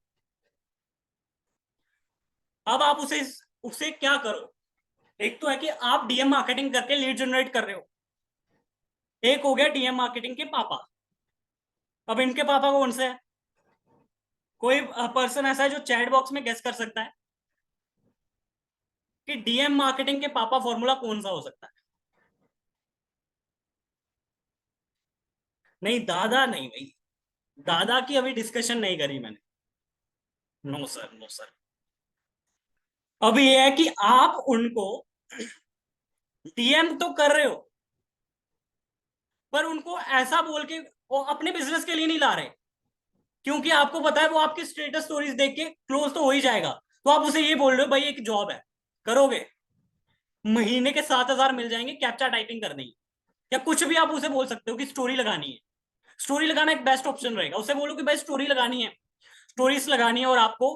S1: अब आप उसे उसे क्या करो, एक तो है कि आप डीएम मार्केटिंग करके लीड जनरेट कर रहे हो, एक हो गया डीएम मार्केटिंग के पापा। अब इनके पापा कौन से है? कोई पर्सन ऐसा है जो चैट बॉक्स में गेस कर सकता है कि डीएम मार्केटिंग के पापा फॉर्मूला कौन सा हो सकता है? नहीं, दादा नहीं भाई, दादा की अभी डिस्कशन नहीं करी मैंने। No sir, no sir. अब ये है कि आप उनको डीएम तो कर रहे हो, पर उनको ऐसा बोल के वो अपने बिजनेस के लिए नहीं ला रहे, क्योंकि आपको पता है वो आपकी स्टेटस स्टोरीज देख के क्लोज तो हो ही जाएगा। तो आप उसे ये बोल रहे हो भाई एक जॉब है, करोगे, महीने के 7,000 मिल जाएंगे कैप्चा टाइपिंग करने की। या कुछ भी आप उसे बोल सकते हो कि स्टोरी लगानी है। स्टोरी लगाना एक बेस्ट ऑप्शन रहेगा। उसे बोलो कि भाई स्टोरी लगानी है, स्टोरीज लगानी है, और आपको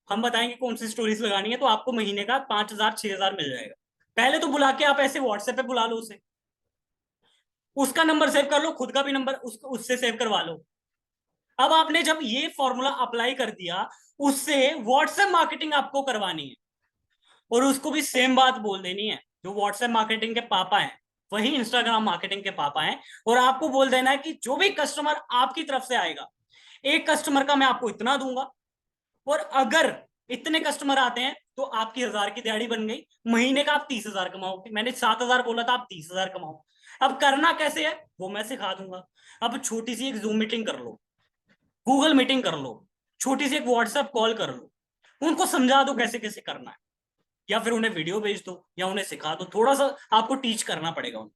S1: हम बताएंगे कौन सी स्टोरीज लगानी है, तो आपको महीने का 5,000 6,000 मिल जाएगा। पहले तो बुला के आप ऐसे व्हाट्सएप पे बुला लो उसे, उसका नंबर सेव कर लो, खुद का भी नंबर उससे सेव करवा लो। अब आपने जब ये फॉर्मूला अप्लाई कर दिया, उससे व्हाट्सएप मार्केटिंग आपको करवानी है, और उसको भी सेम बात बोल देनी है। जो व्हाट्सएप मार्केटिंग के पापा हैं वही इंस्टाग्राम मार्केटिंग के पापा हैं, और आपको बोल देना है कि जो भी कस्टमर आपकी तरफ से आएगा, एक कस्टमर का मैं आपको इतना दूंगा, और अगर इतने कस्टमर आते हैं तो आपकी 1,000 की दिहाड़ी बन गई, महीने का आप 30,000 कमाओगे। मैंने 7,000 बोला था, आप 30,000 कमाओ। अब करना कैसे है वो मैं सिखा दूंगा। अब छोटी सी एक जूम मीटिंग कर लो, गूगल मीटिंग कर लो, छोटी सी एक व्हाट्सएप कॉल कर लो, उनको समझा दो कैसे कैसे करना है, या फिर उन्हें वीडियो भेज दो, या उन्हें सिखा दो, थोड़ा सा आपको टीच करना पड़ेगा उन्हें।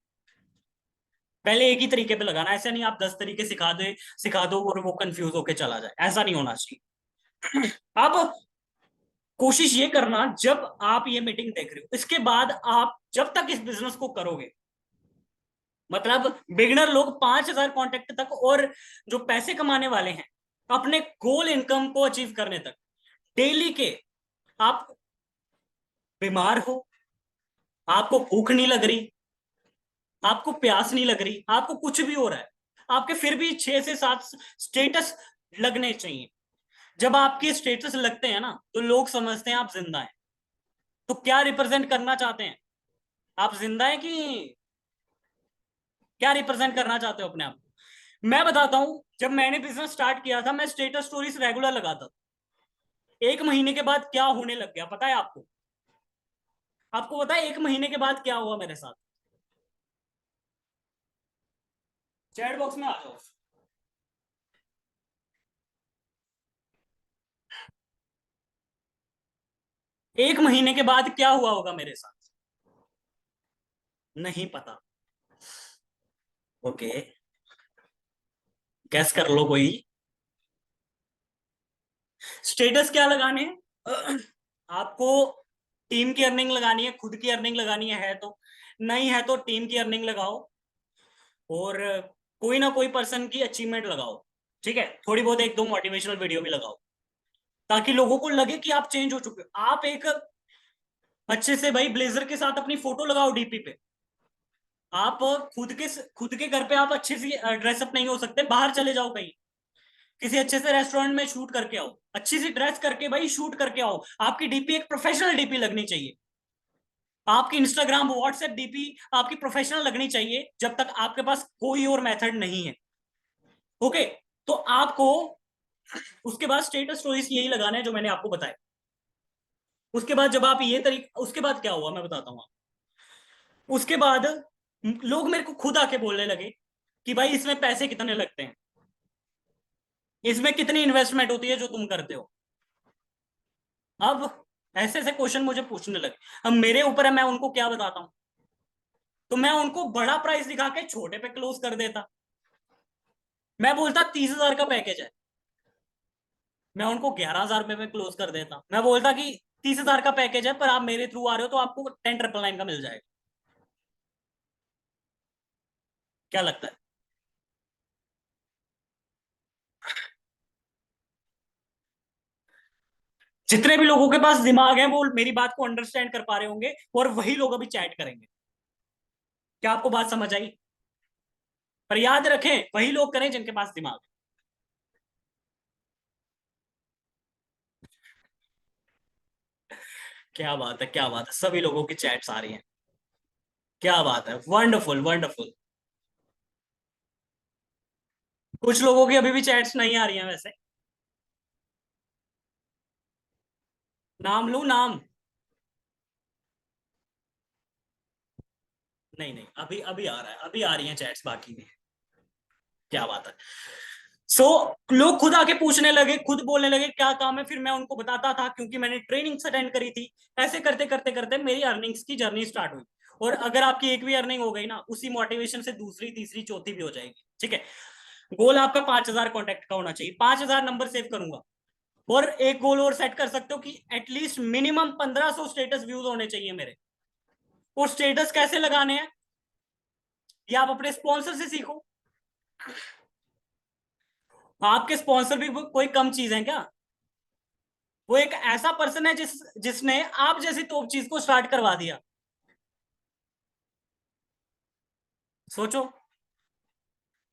S1: पहले एक ही तरीके पे लगाना, ऐसा नहीं आप 10 तरीके सिखा दो और वो कंफ्यूज होके चला जाए, ऐसा नहीं होना चाहिए। अब कोशिश ये करना, जब आप ये मीटिंग देख रहे हो, इसके बाद आप जब तक इस बिजनेस को करोगे, मतलब बिगनर लोग 5,000 कॉन्टेक्ट तक, और जो पैसे कमाने वाले हैं अपने गोल इनकम को अचीव करने तक, डेली के, आप बीमार हो, आपको भूख नहीं लग रही, आपको प्यास नहीं लग रही, आपको कुछ भी हो रहा है, आपके फिर भी 6 से 7 स्टेटस लगने चाहिए। जब आपके स्टेटस लगते हैं ना, तो लोग समझते हैं आप जिंदा हैं। तो क्या रिप्रेजेंट करना चाहते हैं आप? जिंदा है कि क्या रिप्रेजेंट करना चाहते हो अपने आप को? मैं बताता हूं, जब मैंने बिजनेस स्टार्ट किया था, मैं स्टेटस स्टोरीज रेगुलर लगाता था। एक महीने के बाद क्या होने लग गया पता है आपको? आपको पता है एक महीने के बाद क्या हुआ मेरे साथ? चैट बॉक्स में आ जाओ। एक महीने के बाद क्या हुआ होगा मेरे साथ? नहीं पता? ओके, गैस कर लो कोई। स्टेटस क्या लगाने हैं? आपको टीम की अर्निंग लगानी है, खुद की अर्निंग लगानी है तो, नहीं है तो टीम की अर्निंग लगाओ, और कोई ना कोई पर्सन की अचीवमेंट लगाओ। ठीक है, थोड़ी बहुत एक दो मोटिवेशनल वीडियो भी लगाओ, ताकि लोगों को लगे कि आप चेंज हो चुके हो। आप एक अच्छे से भाई ब्लेजर के साथ अपनी फोटो लगाओ डीपी पे। आप खुद के घर पे आप अच्छे से ड्रेसअप नहीं हो सकते, बाहर चले जाओ कहीं, किसी अच्छे से रेस्टोरेंट में शूट करके आओ, अच्छी सी ड्रेस करके भाई शूट करके आओ। आपकी डीपी एक प्रोफेशनल डीपी लगनी चाहिए। आपकी इंस्टाग्राम व्हाट्सएप डीपी आपकी प्रोफेशनल लगनी चाहिए, जब तक आपके पास कोई और मेथड नहीं है। ओके, तो आपको उसके बाद स्टेटस स्टोरीज यही लगाना है जो मैंने आपको बताया। उसके बाद जब आप ये तरीके, उसके बाद क्या हुआ मैं बताता हूँ आपको। उसके बाद लोग मेरे को खुद आके बोलने लगे कि भाई इसमें पैसे कितने लगते हैं, इसमें कितनी इन्वेस्टमेंट होती है जो तुम करते हो। अब ऐसे ऐसे क्वेश्चन मुझे पूछने लगे। अब मेरे ऊपर है, मैं उनको क्या बताता हूँ? तो मैं उनको बड़ा प्राइस दिखा के छोटे पे क्लोज कर देता। मैं बोलता 30,000 का पैकेज है, मैं उनको 11,000 रुपये में क्लोज कर देता। मैं बोलता कि 30,000 का पैकेज है, पर आप मेरे थ्रू आ रहे हो तो आपको 10,999 का मिल जाएगा। क्या लगता है? जितने भी लोगों के पास दिमाग है वो मेरी बात को अंडरस्टैंड कर पा रहे होंगे, और वही लोग अभी चैट करेंगे। क्या आपको बात समझ आई? पर याद रखें, वही लोग करें जिनके पास दिमाग क्या बात है, क्या बात है, सभी लोगों की चैट्स आ रही हैं। क्या बात है, वंडरफुल वंडरफुल। कुछ लोगों की अभी भी चैट्स नहीं आ रही हैं वैसे। नाम लूं नाम? नहीं नहीं, अभी अभी आ रहा है, अभी आ रही हैं चैट्स बाकी भी। क्या बात है। सो लोग खुद आके पूछने लगे, खुद बोलने लगे क्या काम है, फिर मैं उनको बताता था क्योंकि मैंने ट्रेनिंग्स अटेंड करी थी। ऐसे करते करते करते मेरी अर्निंग्स की जर्नी स्टार्ट हुई। और अगर आपकी एक भी अर्निंग हो गई ना, उसी मोटिवेशन से दूसरी तीसरी चौथी भी हो जाएगी। ठीक है। गोल आपका 5,000 कॉन्टेक्ट का होना चाहिए, 5,000 नंबर सेव करूंगा। और एक गोल और सेट कर सकते हो कि एटलीस्ट मिनिमम 1,500 स्टेटस व्यूज होने चाहिए मेरे। और स्टेटस कैसे लगाने हैं, ये आप अपने स्पॉन्सर से सीखो। आपके स्पॉन्सर भी कोई कम चीज है क्या? वो एक ऐसा पर्सन है जिसने आप जैसी टॉप चीज को स्टार्ट करवा दिया। सोचो,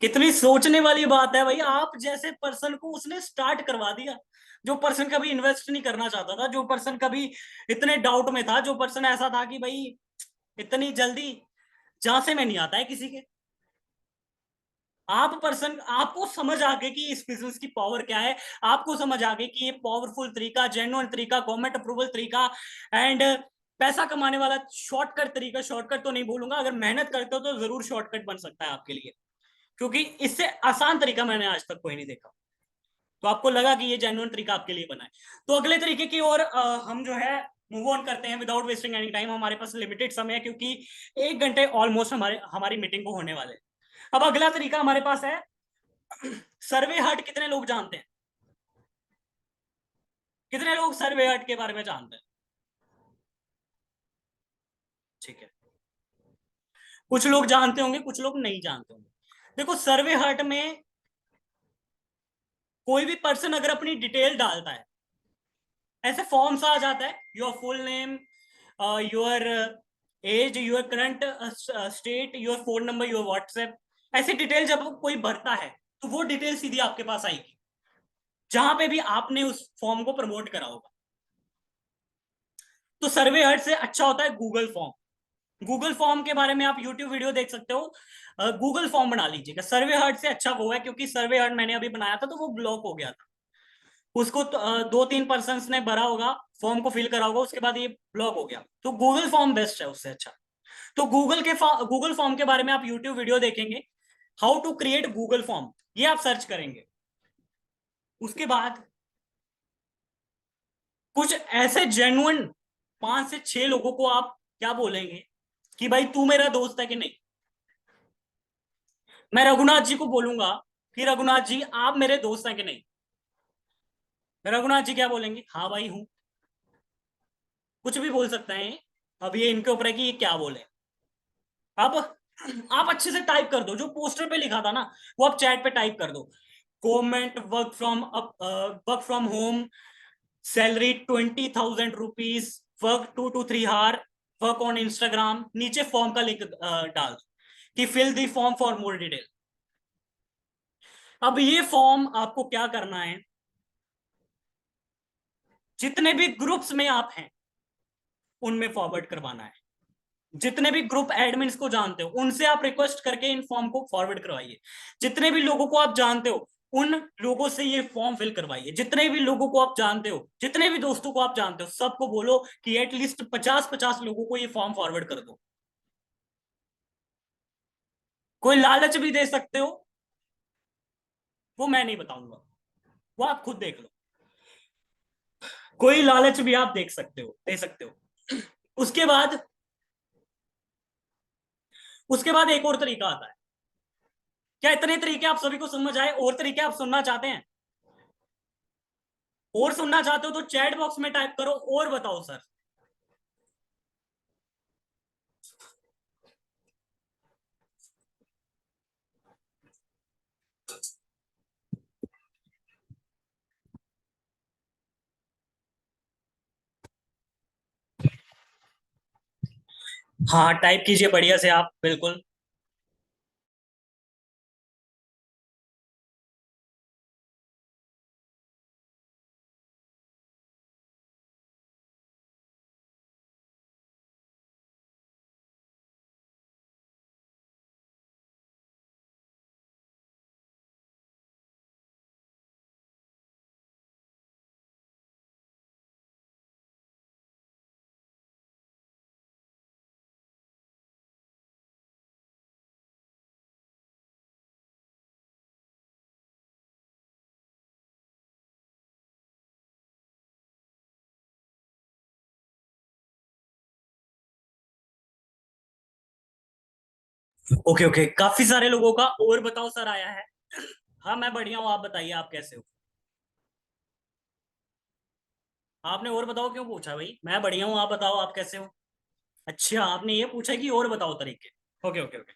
S1: कितनी सोचने वाली बात है भाई, आप जैसे पर्सन को उसने स्टार्ट करवा दिया। जो पर्सन कभी इन्वेस्ट नहीं करना चाहता था, जो पर्सन कभी इतने डाउट में था, जो पर्सन ऐसा था कि भाई इतनी जल्दी झांसे में नहीं आता है किसी के। आप पर्सन, आपको समझ आ गई कि इस बिजनेस की पावर क्या है। आपको समझ आ गई कि ये पावरफुल तरीका, जेन्युइन तरीका, गवर्नमेंट अप्रूवल तरीका एंड पैसा कमाने वाला शॉर्टकट तरीका। शॉर्टकट तो नहीं बोलूंगा, अगर मेहनत करते हो तो जरूर शॉर्टकट बन सकता है आपके लिए। क्योंकि इससे आसान तरीका मैंने आज तक कोई नहीं देखा। तो आपको लगा कि ये जेन्युइन तरीका आपके लिए बना है। तो अगले तरीके की ओर हम जो है मूव ऑन करते हैं विदाउट वेस्टिंग एनी टाइम। हमारे पास लिमिटेड समय है क्योंकि 1 घंटे ऑलमोस्ट हमारे हमारी मीटिंग को होने वाले हैं। अब अगला तरीका हमारे पास है सर्वे हट। कितने लोग जानते हैं? कितने लोग सर्वे हट के बारे में जानते हैं? ठीक है। कुछ लोग जानते होंगे, कुछ लोग नहीं जानते होंगे। देखो, सर्वे हट में कोई भी पर्सन अगर अपनी डिटेल डालता है, ऐसे फॉर्म सा आ जाता है, your full name, your age, your current state, your phone number, your WhatsApp. ऐसी डिटेल जब कोई भरता है तो वो डिटेल सीधी आपके पास आएगी, जहां पे भी आपने उस फॉर्म को प्रमोट करा होगा। तो सर्वे हट से अच्छा होता है गूगल फॉर्म। गूगल फॉर्म के बारे में आप यूट्यूब वीडियो देख सकते हो। गूगल फॉर्म बना लीजिएगा। सर्वे हट से अच्छा वो है, क्योंकि सर्वे हट मैंने अभी बनाया था तो वो ब्लॉक हो गया था। उसको तो, 2-3 पर्सन ने भरा होगा, फॉर्म को फिल करा होगा, उसके बाद ये ब्लॉक हो गया। तो गूगल फॉर्म बेस्ट है उससे अच्छा। तो गूगल फॉर्म के बारे में आप यूट्यूब वीडियो देखेंगे, how to create Google form, ये आप सर्च करेंगे। उसके बाद कुछ ऐसे जेन्युइन 5 से 6 लोगों को आप क्या बोलेंगे कि भाई तू मेरा दोस्त है कि नहीं। मैं रघुनाथ जी को बोलूंगा कि रघुनाथ जी आप मेरे दोस्त हैं कि नहीं। रघुनाथ जी क्या बोलेंगे? हाँ भाई हूं। कुछ भी बोल सकते हैं। अब ये इनके ऊपर है कि ये क्या बोले। अब आप अच्छे से टाइप कर दो, जो पोस्टर पे लिखा था ना वो आप चैट पे टाइप कर दो। Government work from home, salary 20,000 rupees, work 2 to 3 hour, work on Instagram. नीचे फॉर्म का लिंक डाल दो कि fill the form for more detail. अब ये फॉर्म आपको क्या करना है, जितने भी ग्रुप्स में आप हैं उनमें फॉरवर्ड करवाना है। जितने भी ग्रुप एडमिन्स को जानते हो उनसे आप रिक्वेस्ट करके इन फॉर्म को फॉरवर्ड करवाइए। जितने भी लोगों को आप जानते हो उन लोगों से ये फॉर्म फिल करवाइए। जितने भी लोगों को आप जानते हो, जितने भी दोस्तों को आप जानते हो, सबको बोलो कि एटलीस्ट 50-50 लोगों को ये फॉर्म फॉरवर्ड कर दो। कोई लालच भी दे सकते हो, वो मैं नहीं बताऊंगा, वो आप खुद देख लो। कोई लालच भी आप देख सकते हो, दे सकते हो। उसके बाद उसके बाद एक और तरीका आता है। क्या इतने तरीके आप सभी को समझ आए? और तरीके आप सुनना चाहते हैं? और सुनना चाहते हो तो चैट बॉक्स में टाइप करो और बताओ सर। हाँ, टाइप कीजिए बढ़िया से आप, बिल्कुल। ओके ओके, काफी सारे लोगों का और बताओ सर आया है। हाँ मैं बढ़िया हूँ, आप बताइए आप कैसे हो। आपने और बताओ क्यों पूछा भाई? मैं बढ़िया हूँ, आप बताओ आप कैसे हो। अच्छा, आपने ये पूछा कि और बताओ तरीके। Okay okay okay.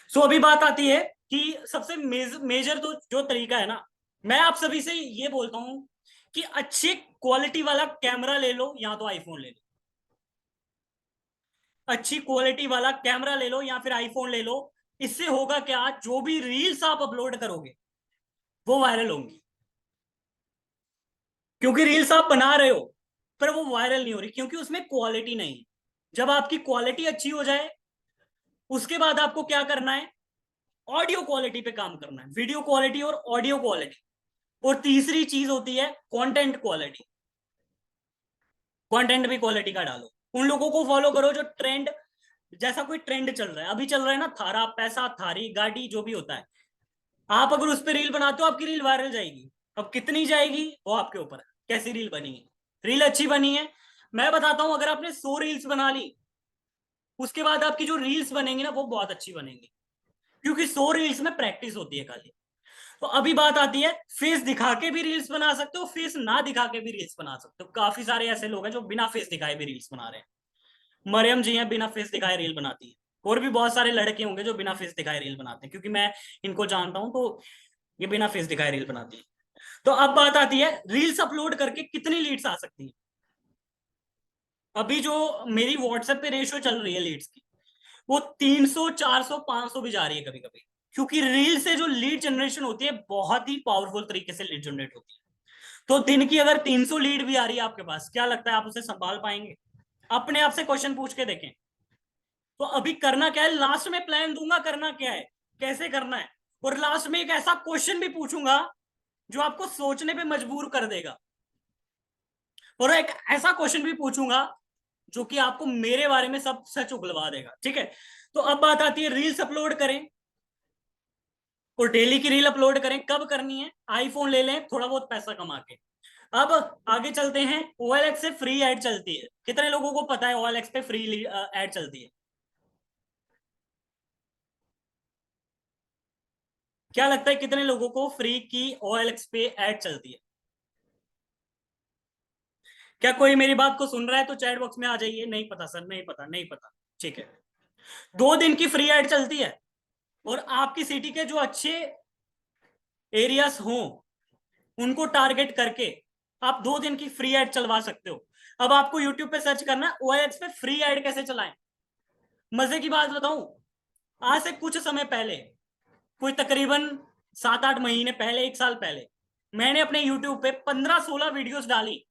S1: सो अभी बात आती है कि सबसे मेजर तो जो तरीका है ना, मैं आप सभी से ये बोलता हूँ कि अच्छी क्वालिटी वाला कैमरा ले लो या तो आईफोन ले लो। अच्छी क्वालिटी वाला कैमरा ले लो या फिर आईफोन ले लो। इससे होगा क्या, जो भी रील्स आप अपलोड करोगे वो वायरल होंगी। क्योंकि रील्स आप बना रहे हो पर वो वायरल नहीं हो रही, क्योंकि उसमें क्वालिटी नहीं है। जब आपकी क्वालिटी अच्छी हो जाए, उसके बाद आपको क्या करना है, ऑडियो क्वालिटी पे काम करना है, वीडियो क्वालिटी और ऑडियो क्वालिटी। और तीसरी चीज होती है कंटेंट क्वालिटी। कंटेंट भी क्वालिटी का डालो। उन लोगों को फॉलो करो जो ट्रेंड, जैसा कोई ट्रेंड चल रहा है, अभी चल रहा है ना थारा पैसा थारी गाड़ी जो भी होता है, आप अगर उस पर रील बनाते हो आपकी रील वायरल जाएगी। अब कितनी जाएगी वो आपके ऊपर है, कैसी रील बनी है। रील अच्छी बनी है, मैं बताता हूं, अगर आपने 100 रील्स बना ली, उसके बाद आपकी जो रील्स बनेंगी ना वो बहुत अच्छी बनेंगी। क्योंकि 100 रील्स में प्रैक्टिस होती है खाली। तो अभी बात आती है, फेस दिखा के भी रील्स बना सकते हो, फेस ना दिखा के भी रील्स बना सकते हो। काफी सारे ऐसे लोग हैं जो बिना फेस दिखाए भी रील्स बना रहे हैं। मरियम जी हैं, बिना फेस दिखाए रील बनाती है। और भी बहुत सारे लड़के होंगे जो बिना फेस दिखाए रील बनाते हैं, क्योंकि मैं इनको जानता हूं। तो ये बिना फेस दिखाए रील बनाती है। तो अब बात आती है, रील्स अपलोड करके कितनी लीड्स आ सकती है। अभी जो मेरी व्हाट्सएप पे रेशियो चल रही है लीड्स की, वो 300 400 500 भी जा रही है कभी कभी। क्योंकि रील से जो लीड जनरेशन होती है बहुत ही पावरफुल तरीके से लीड जनरेट होती है। तो दिन की अगर 300 लीड भी आ रही है आपके पास, क्या लगता है आप उसे संभाल पाएंगे? अपने आप से क्वेश्चन पूछ के देखें। तो अभी करना क्या है, लास्ट में प्लान दूंगा करना क्या है, कैसे करना है। और लास्ट में एक ऐसा क्वेश्चन भी पूछूंगा जो आपको सोचने पे मजबूर कर देगा। और एक ऐसा क्वेश्चन भी पूछूंगा जो कि आपको मेरे बारे में सब सच उगलवा देगा, ठीक है। तो अब बात आती है, रील्स अपलोड करें और डेली की रील अपलोड करें। कब करनी है? आईफोन ले लें थोड़ा बहुत पैसा कमा के। अब आगे चलते हैं, OLX से फ्री एड चलती है। कितने लोगों को पता है OLX पे फ्री एड चलती है? क्या लगता है कितने लोगों को फ्री की OLX पे एड चलती है? क्या कोई मेरी बात को सुन रहा है तो चैट बॉक्स में आ जाइए। नहीं पता सर, नहीं पता, नहीं पता। ठीक है, 2 दिन की फ्री एड चलती है। और आपकी सिटी के जो अच्छे एरियाज हों उनको टारगेट करके आप 2 दिन की फ्री एड चलवा सकते हो। अब आपको यूट्यूब पे सर्च करना है OLX पे फ्री एड कैसे चलाएं। मजे की बात बताऊं, आज से कुछ समय पहले, कोई तकरीबन 7-8 महीने पहले, 1 साल पहले, मैंने अपने यूट्यूब पे 15-16 वीडियोस डाली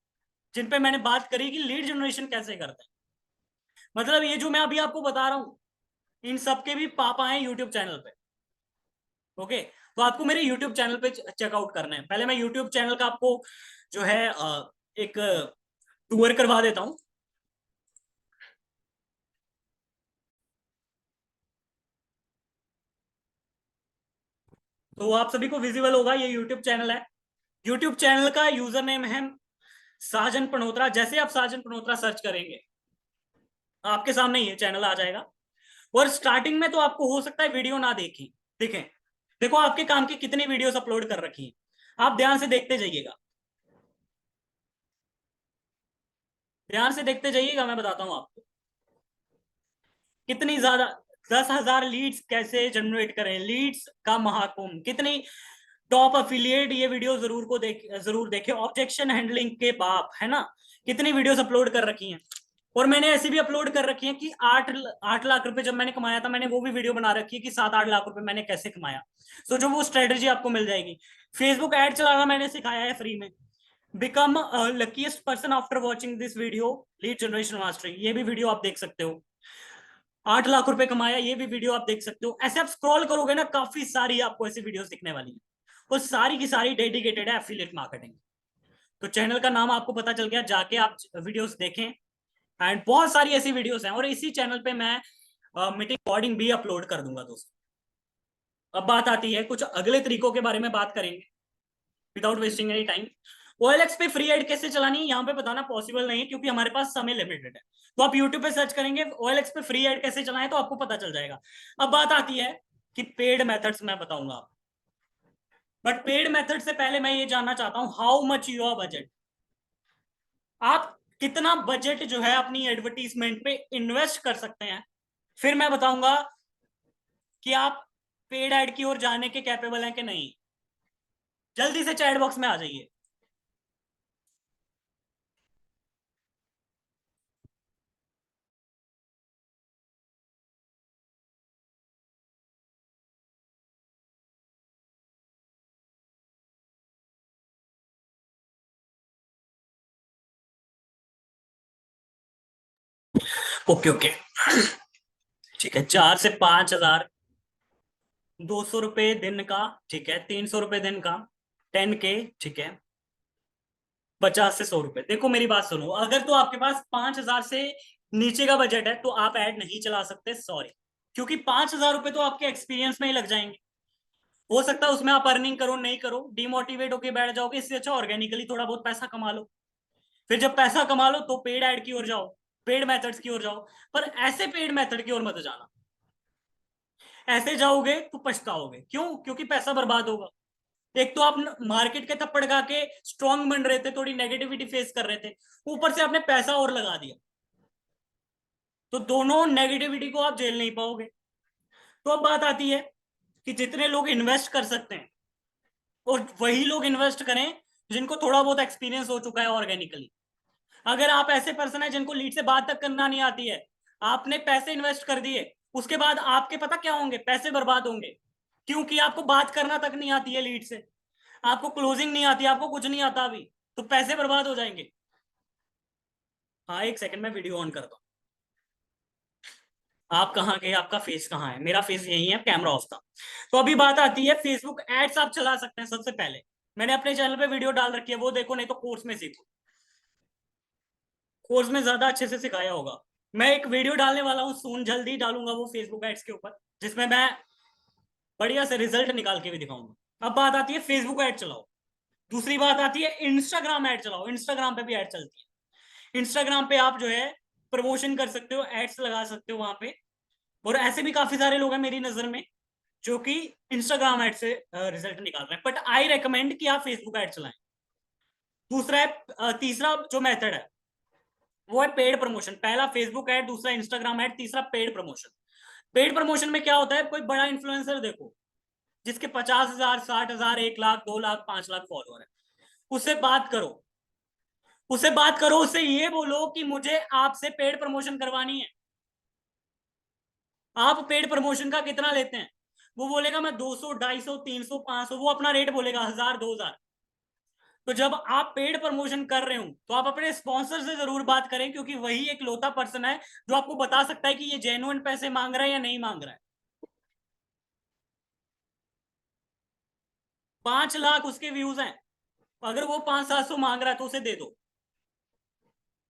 S1: जिन पे मैंने बात करी कि लीड जनरेशन कैसे करते हैं। मतलब ये जो मैं अभी आपको बता रहा हूं, इन सबके भी पापा हैं यूट्यूब चैनल पे। ओके, तो आपको मेरे यूट्यूब चैनल पे चेकआउट करना है। पहले मैं यूट्यूब चैनल का आपको जो है एक टूर करवा देता हूं। तो आप सभी को विजिबल होगा, ये यूट्यूब चैनल है। यूट्यूब चैनल का यूजर नेम है साजन पनोत्रा। जैसे आप साजन पनोत्रा सर्च करेंगे आपके सामने ये चैनल आ जाएगा। और स्टार्टिंग में तो आपको हो सकता है वीडियो ना देखी देखें। देखो आपके काम की कितनी वीडियोस अपलोड कर रखी हैं, आप ध्यान से देखते जाइएगा। ध्यान से देखते जाइएगा, मैं बताता हूं आपको कितनी ज्यादा। 10,000 लीड्स कैसे जनरेट करें, लीड्स का महाकुंभ, कितनी टॉप अफिलिएट, ये वीडियो जरूर देखे। ऑब्जेक्शन हैंडलिंग के बाप, है ना। कितनी वीडियोस अपलोड कर रखी हैं। और मैंने ऐसी भी अपलोड कर रखी है कि 8 लाख रुपए जब मैंने कमाया था, मैंने वो भी वीडियो बना रखी है कि 7-8 लाख रुपए मैंने कैसे कमाया। तो जो वो स्ट्रेटेजी आपको मिल जाएगी। फेसबुक एड चलाना मैंने सिखाया है फ्री में। Become luckiest person after watching this video, lead generation mastery, ये भी वीडियो आप देख सकते हो। 8 लाख रुपए कमाया, ये भी वीडियो आप देख सकते हो। ऐसे आप स्क्रॉल करोगे ना, काफी सारी आपको ऐसी वीडियोस दिखने वाली है। और सारी की सारी डेडिकेटेड है एफिलिएट मार्केटिंग। तो चैनल का नाम आपको पता चल गया, जाके आप वीडियोस देखें। एंड बहुत सारी ऐसी वीडियोस हैं, और इसी चैनल पे मैं मीटिंग रिकॉर्डिंग भी अपलोड कर दूंगा दोस्तों। अब बात आती है, कुछ अगले तरीकों के बारे में बात करेंगे without wasting any time. OLX पे फ्री एड कैसे चलानी है यहाँ पे बताना पॉसिबल नहीं है, क्योंकि हमारे पास समय लिमिटेड है। तो आप यूट्यूब पे सर्च करेंगे OLX पे फ्री एड कैसे चलाएं तो आपको पता चल जाएगा। अब बात आती है कि पेड मेथड्स मैं बताऊंगा आपको, बट पेड मेथड से पहले मैं ये जानना चाहता हूं हाउ मच योर बजट। आप कितना बजट जो है अपनी एडवर्टीजमेंट पे इन्वेस्ट कर सकते हैं, फिर मैं बताऊंगा कि आप पेड एड की ओर जाने के कैपेबल हैं कि नहीं। जल्दी से चैट बॉक्स में आ जाइए। ओके ओके, ठीक है। 4 से 5 हजार, 200 रुपये दिन का, ठीक है। 300 रुपये दिन का, 10K, ठीक है। 50 से 100 रुपए। देखो मेरी बात सुनो, अगर तो आपके पास 5 हजार से नीचे का बजट है तो आप ऐड नहीं चला सकते, सॉरी। क्योंकि 5 हजार रुपए तो आपके एक्सपीरियंस में ही लग जाएंगे। हो सकता है उसमें आप अर्निंग करो नहीं करो, डिमोटिवेट होकर बैठ जाओगे। इससे अच्छा ऑर्गेनिकली थोड़ा बहुत पैसा कमा लो। फिर जब पैसा कमा लो तो पेड ऐड की ओर जाओ, पेड मेथड्स की ओर जाओ। पर ऐसे पेड मेथड की ओर मत जाना। ऐसे जाओगे तो पछताओगे। क्यों? क्योंकि पैसा बर्बाद होगा। एक तो आप मार्केट के थप्पड़ खा के स्ट्रांग बन रहे थे, थोड़ी नेगेटिविटी फेस कर रहे थे, ऊपर से आपने पैसा और लगा दिया, तो दोनों नेगेटिविटी को आप झेल नहीं पाओगे। तो अब बात आती है कि जितने लोग इन्वेस्ट कर सकते हैं, और वही लोग इन्वेस्ट करें जिनको थोड़ा बहुत एक्सपीरियंस हो चुका है ऑर्गेनिकली। अगर आप ऐसे पर्सन है जिनको लीड से बात तक करना नहीं आती है, आपने पैसे इन्वेस्ट कर दिए, उसके बाद आपके पता क्या होंगे? पैसे बर्बाद होंगे। क्योंकि आपको बात करना तक नहीं आती है लीड से, आपको क्लोजिंग नहीं आती, आपको कुछ नहीं आता अभी, तो पैसे बर्बाद हो जाएंगे। हाँ, एक सेकंड, मैं वीडियो ऑन करता हूँ। आप कहाँ गए? आपका फेस कहाँ है? मेरा फेस यही है, कैमरा ऑफ था। तो अभी बात आती है फेसबुक एड्स आप चला सकते हैं। सबसे पहले मैंने अपने चैनल पे वीडियो डाल रखी है, वो देखो, नहीं तो कोर्स में सीखो। कोर्स में ज्यादा अच्छे से सिखाया होगा। मैं एक वीडियो डालने वाला हूँ सून, जल्दी डालूंगा वो फेसबुक एड्स के ऊपर, जिसमें मैं बढ़िया से रिजल्ट निकाल के भी दिखाऊंगा। अब बात आती है फेसबुक ऐड चलाओ। दूसरी बात आती है इंस्टाग्राम ऐड चलाओ। इंस्टाग्राम पे भी ऐड चलती है। इंस्टाग्राम पे आप जो है प्रमोशन कर सकते हो, एड्स लगा सकते हो वहां पे। और ऐसे भी काफी सारे लोग हैं मेरी नजर में जो कि इंस्टाग्राम ऐड से रिजल्ट निकाल रहे हैं, बट आई रेकमेंड कि आप फेसबुक ऐड चलाएं। दूसरा है तीसरा जो मेथड है वो है पेड प्रमोशन। पहला फेसबुक ऐड, दूसरा इंस्टाग्राम ऐड, तीसरा पेड प्रमोशन। पेड प्रमोशन में क्या होता है? कोई बड़ा इन्फ्लुएंसर देखो जिसके 50 हजार, 60 हजार, 1 लाख, 2 लाख, 5 लाख फॉलोअर है, उससे बात करो। उससे बात करो, उससे ये बोलो कि मुझे आपसे पेड प्रमोशन करवानी है। आप पेड प्रमोशन का कितना लेते हैं? वो बोलेगा मैं 200, 250, 300, 500, वो अपना रेट बोलेगा, 1000, 2000। तो जब आप पेड प्रमोशन कर रहे हो तो आप अपने स्पॉन्सर से जरूर बात करें, क्योंकि वही एक लौता पर्सन है जो आपको बता सकता है कि ये जेन्युइन पैसे मांग रहा है या नहीं मांग रहा है। 5 लाख उसके व्यूज हैं, अगर वो 500-700 मांग रहा है तो उसे दे दो।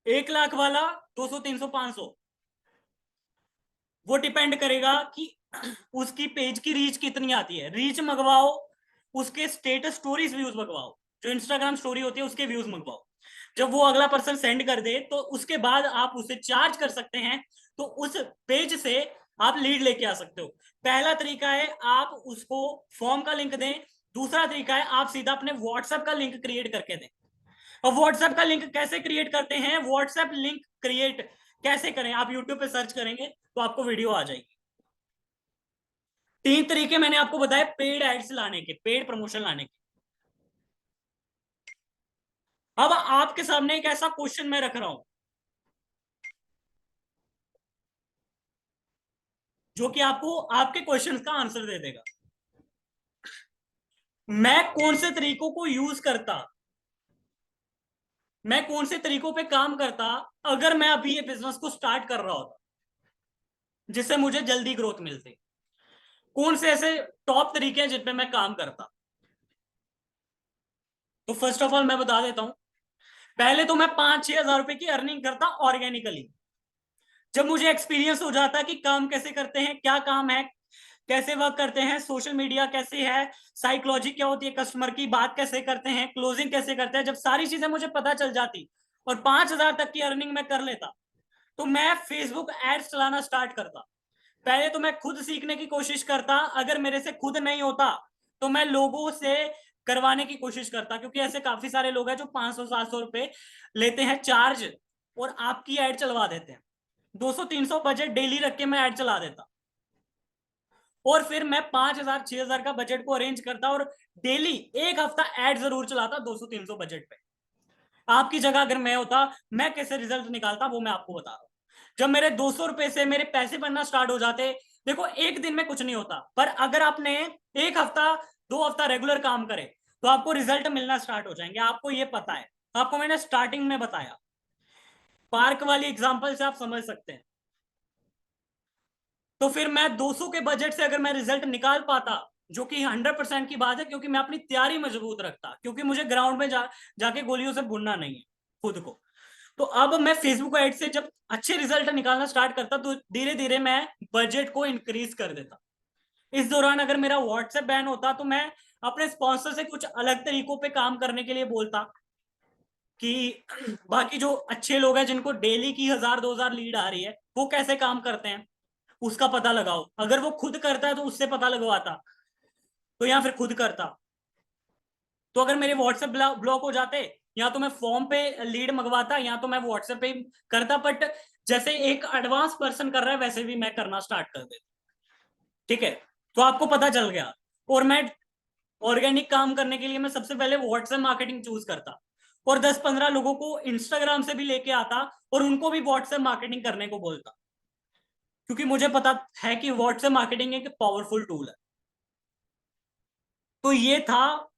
S1: 1 लाख वाला 200, 300, 500, वो डिपेंड करेगा कि उसकी पेज की रीच कितनी आती है। रीच मंगवाओ, उसके स्टेटस स्टोरीज व्यूज मंगवाओ, जो इंस्टाग्राम स्टोरी होती है उसके व्यूज मंगवाओ। जब वो अगला पर्सन सेंड कर दे तो उसके बाद आप उसे चार्ज कर सकते हैं। तो उस पेज से आप लीड लेके आ सकते हो। पहला तरीका है आप उसको फॉर्म का लिंक दें। दूसरा तरीका है आप सीधा अपने व्हाट्सएप का लिंक क्रिएट करके दें। और व्हाट्सएप का लिंक कैसे क्रिएट करते हैं, व्हाट्सएप लिंक क्रिएट कैसे करें, आप यूट्यूब पे सर्च करेंगे तो आपको वीडियो आ जाएगी। 3 तरीके मैंने आपको बताए पेड एड्स लाने के, पेड प्रमोशन लाने के। अब आपके सामने एक ऐसा क्वेश्चन मैं रख रहा हूं जो कि आपको आपके क्वेश्चन का आंसर दे देगा। मैं कौन से तरीकों को यूज करता, मैं कौन से तरीकों पे काम करता अगर मैं अभी ये बिजनेस को स्टार्ट कर रहा होता, जिससे मुझे जल्दी ग्रोथ मिलती? कौन से ऐसे टॉप तरीके हैं जिन पे मैं काम करता? तो फर्स्ट ऑफ ऑल मैं बता देता हूं। पहले तो मैं 5-6 हजार रुपए की अर्निंग करता ऑर्गेनिकली। जब मुझे एक्सपीरियंस हो जाता कि काम कैसे करते हैं, क्या काम है, कैसे वर्क करते हैं, सोशल मीडिया कैसे है, साइकोलॉजी क्या होती है, कस्टमर की बात कैसे करते हैं, क्लोजिंग कैसे करते हैं, जब सारी चीजें मुझे पता चल जाती और 5,000 तक की अर्निंग मैं कर लेता, तो मैं फेसबुक एड्स चलाना स्टार्ट करता। पहले तो मैं खुद सीखने की कोशिश करता, अगर मेरे से खुद नहीं होता तो मैं लोगों से करवाने की कोशिश करता, क्योंकि ऐसे काफी सारे लोग हैं जो 500-700 रुपए लेते हैं चार्ज और आपकी एड चलवा देते हैं। 200-300 बजट डेली रख के मैं एड चला देता, और फिर मैं 5,000-6,000 का बजट को अरेंज करता और डेली एक हफ्ता एड जरूर चलाता 200-300 बजट पे। आपकी जगह अगर मैं होता, मैं कैसे रिजल्ट निकालता वो मैं आपको बता रहा हूँ। जब मेरे 200 रुपए से मेरे पैसे बनना स्टार्ट हो जाते, देखो एक दिन में कुछ नहीं होता, पर अगर आपने एक हफ्ता 2 हफ्ता रेगुलर काम करे तो आपको रिजल्ट मिलना स्टार्ट हो जाएंगे, आपको ये पता है। आपको मैंने स्टार्टिंग में बताया, पार्क वाली एग्जांपल से आप समझ सकते हैं। तो फिर मैं 200 के बजट से अगर मैं रिजल्ट निकाल पाता, जो कि 100% की बात है, क्योंकि मैं अपनी तैयारी मजबूत रखता, क्योंकि मुझे ग्राउंड में जाके गोलियों से बुनना नहीं है खुद को। तो अब मैं फेसबुक एड से जब अच्छे रिजल्ट निकालना स्टार्ट करता तो धीरे धीरे मैं बजट को इंक्रीज कर देता। इस दौरान अगर मेरा व्हाट्सएप बैन होता तो मैं अपने स्पॉन्सर से कुछ अलग तरीकों पे काम करने के लिए बोलता कि बाकी जो अच्छे लोग हैं जिनको डेली की 1,000-2,000 लीड आ रही है, वो कैसे काम करते हैं उसका पता लगाओ। अगर वो खुद करता है तो उससे पता लगवाता, तो या फिर खुद करता। तो अगर मेरे व्हाट्सएप ब्लॉक हो जाते, या तो मैं फॉर्म पे लीड मंगवाता या तो मैं व्हाट्सएप पे करता, बट जैसे एक एडवांस पर्सन कर रहा है वैसे भी मैं करना स्टार्ट कर देता। ठीक है, तो आपको पता चल गया। और मैं ऑर्गेनिक काम करने के लिए मैं सबसे पहले व्हाट्सएप मार्केटिंग चूज करता, और 10-15 लोगों को इंस्टाग्राम से भी लेके आता और उनको भी व्हाट्सएप मार्केटिंग करने को बोलता, क्योंकि मुझे पता है कि व्हाट्सएप मार्केटिंग एक पावरफुल टूल है। तो ये था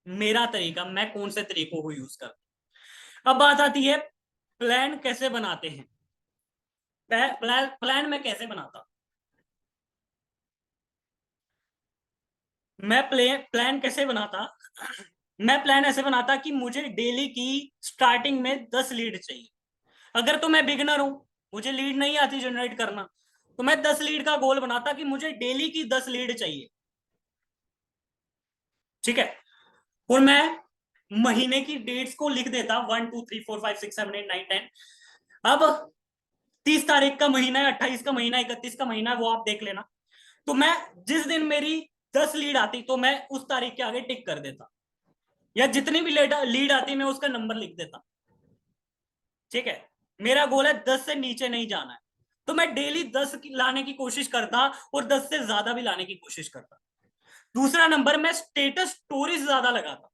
S1: मेरा तरीका, मैं कौन से तरीकों को यूज करता। अब बात आती है प्लान कैसे बनाते हैं। प्लान मैं कैसे बनाता, मैं प्लान कैसे बनाता। मैं प्लान ऐसे बनाता कि मुझे डेली की स्टार्टिंग में 10 लीड चाहिए। अगर तो मैं बिगनर हूं, मुझे लीड नहीं आती जनरेट करना, तो मैं 10 लीड का गोल बनाता कि मुझे डेली की 10 लीड चाहिए। ठीक है, और मैं महीने की डेट्स को लिख देता, 1 2 3 4 5 6 7 8 9 10। अब 30 तारीख का महीना है, 28 का महीना, 31 का महीना है, वो आप देख लेना। तो मैं जिस दिन मेरी 10 लीड आती तो मैं उस तारीख के आगे टिक कर देता, या जितनी भी लीड आती मैं उसका नंबर लिख देता। ठीक है, मेरा गोल है 10 से नीचे नहीं जाना है, तो मैं डेली 10 लाने की कोशिश करता और 10 से ज्यादा भी लाने की कोशिश करता। दूसरा नंबर, मैं स्टेटस स्टोरीज ज्यादा लगाता।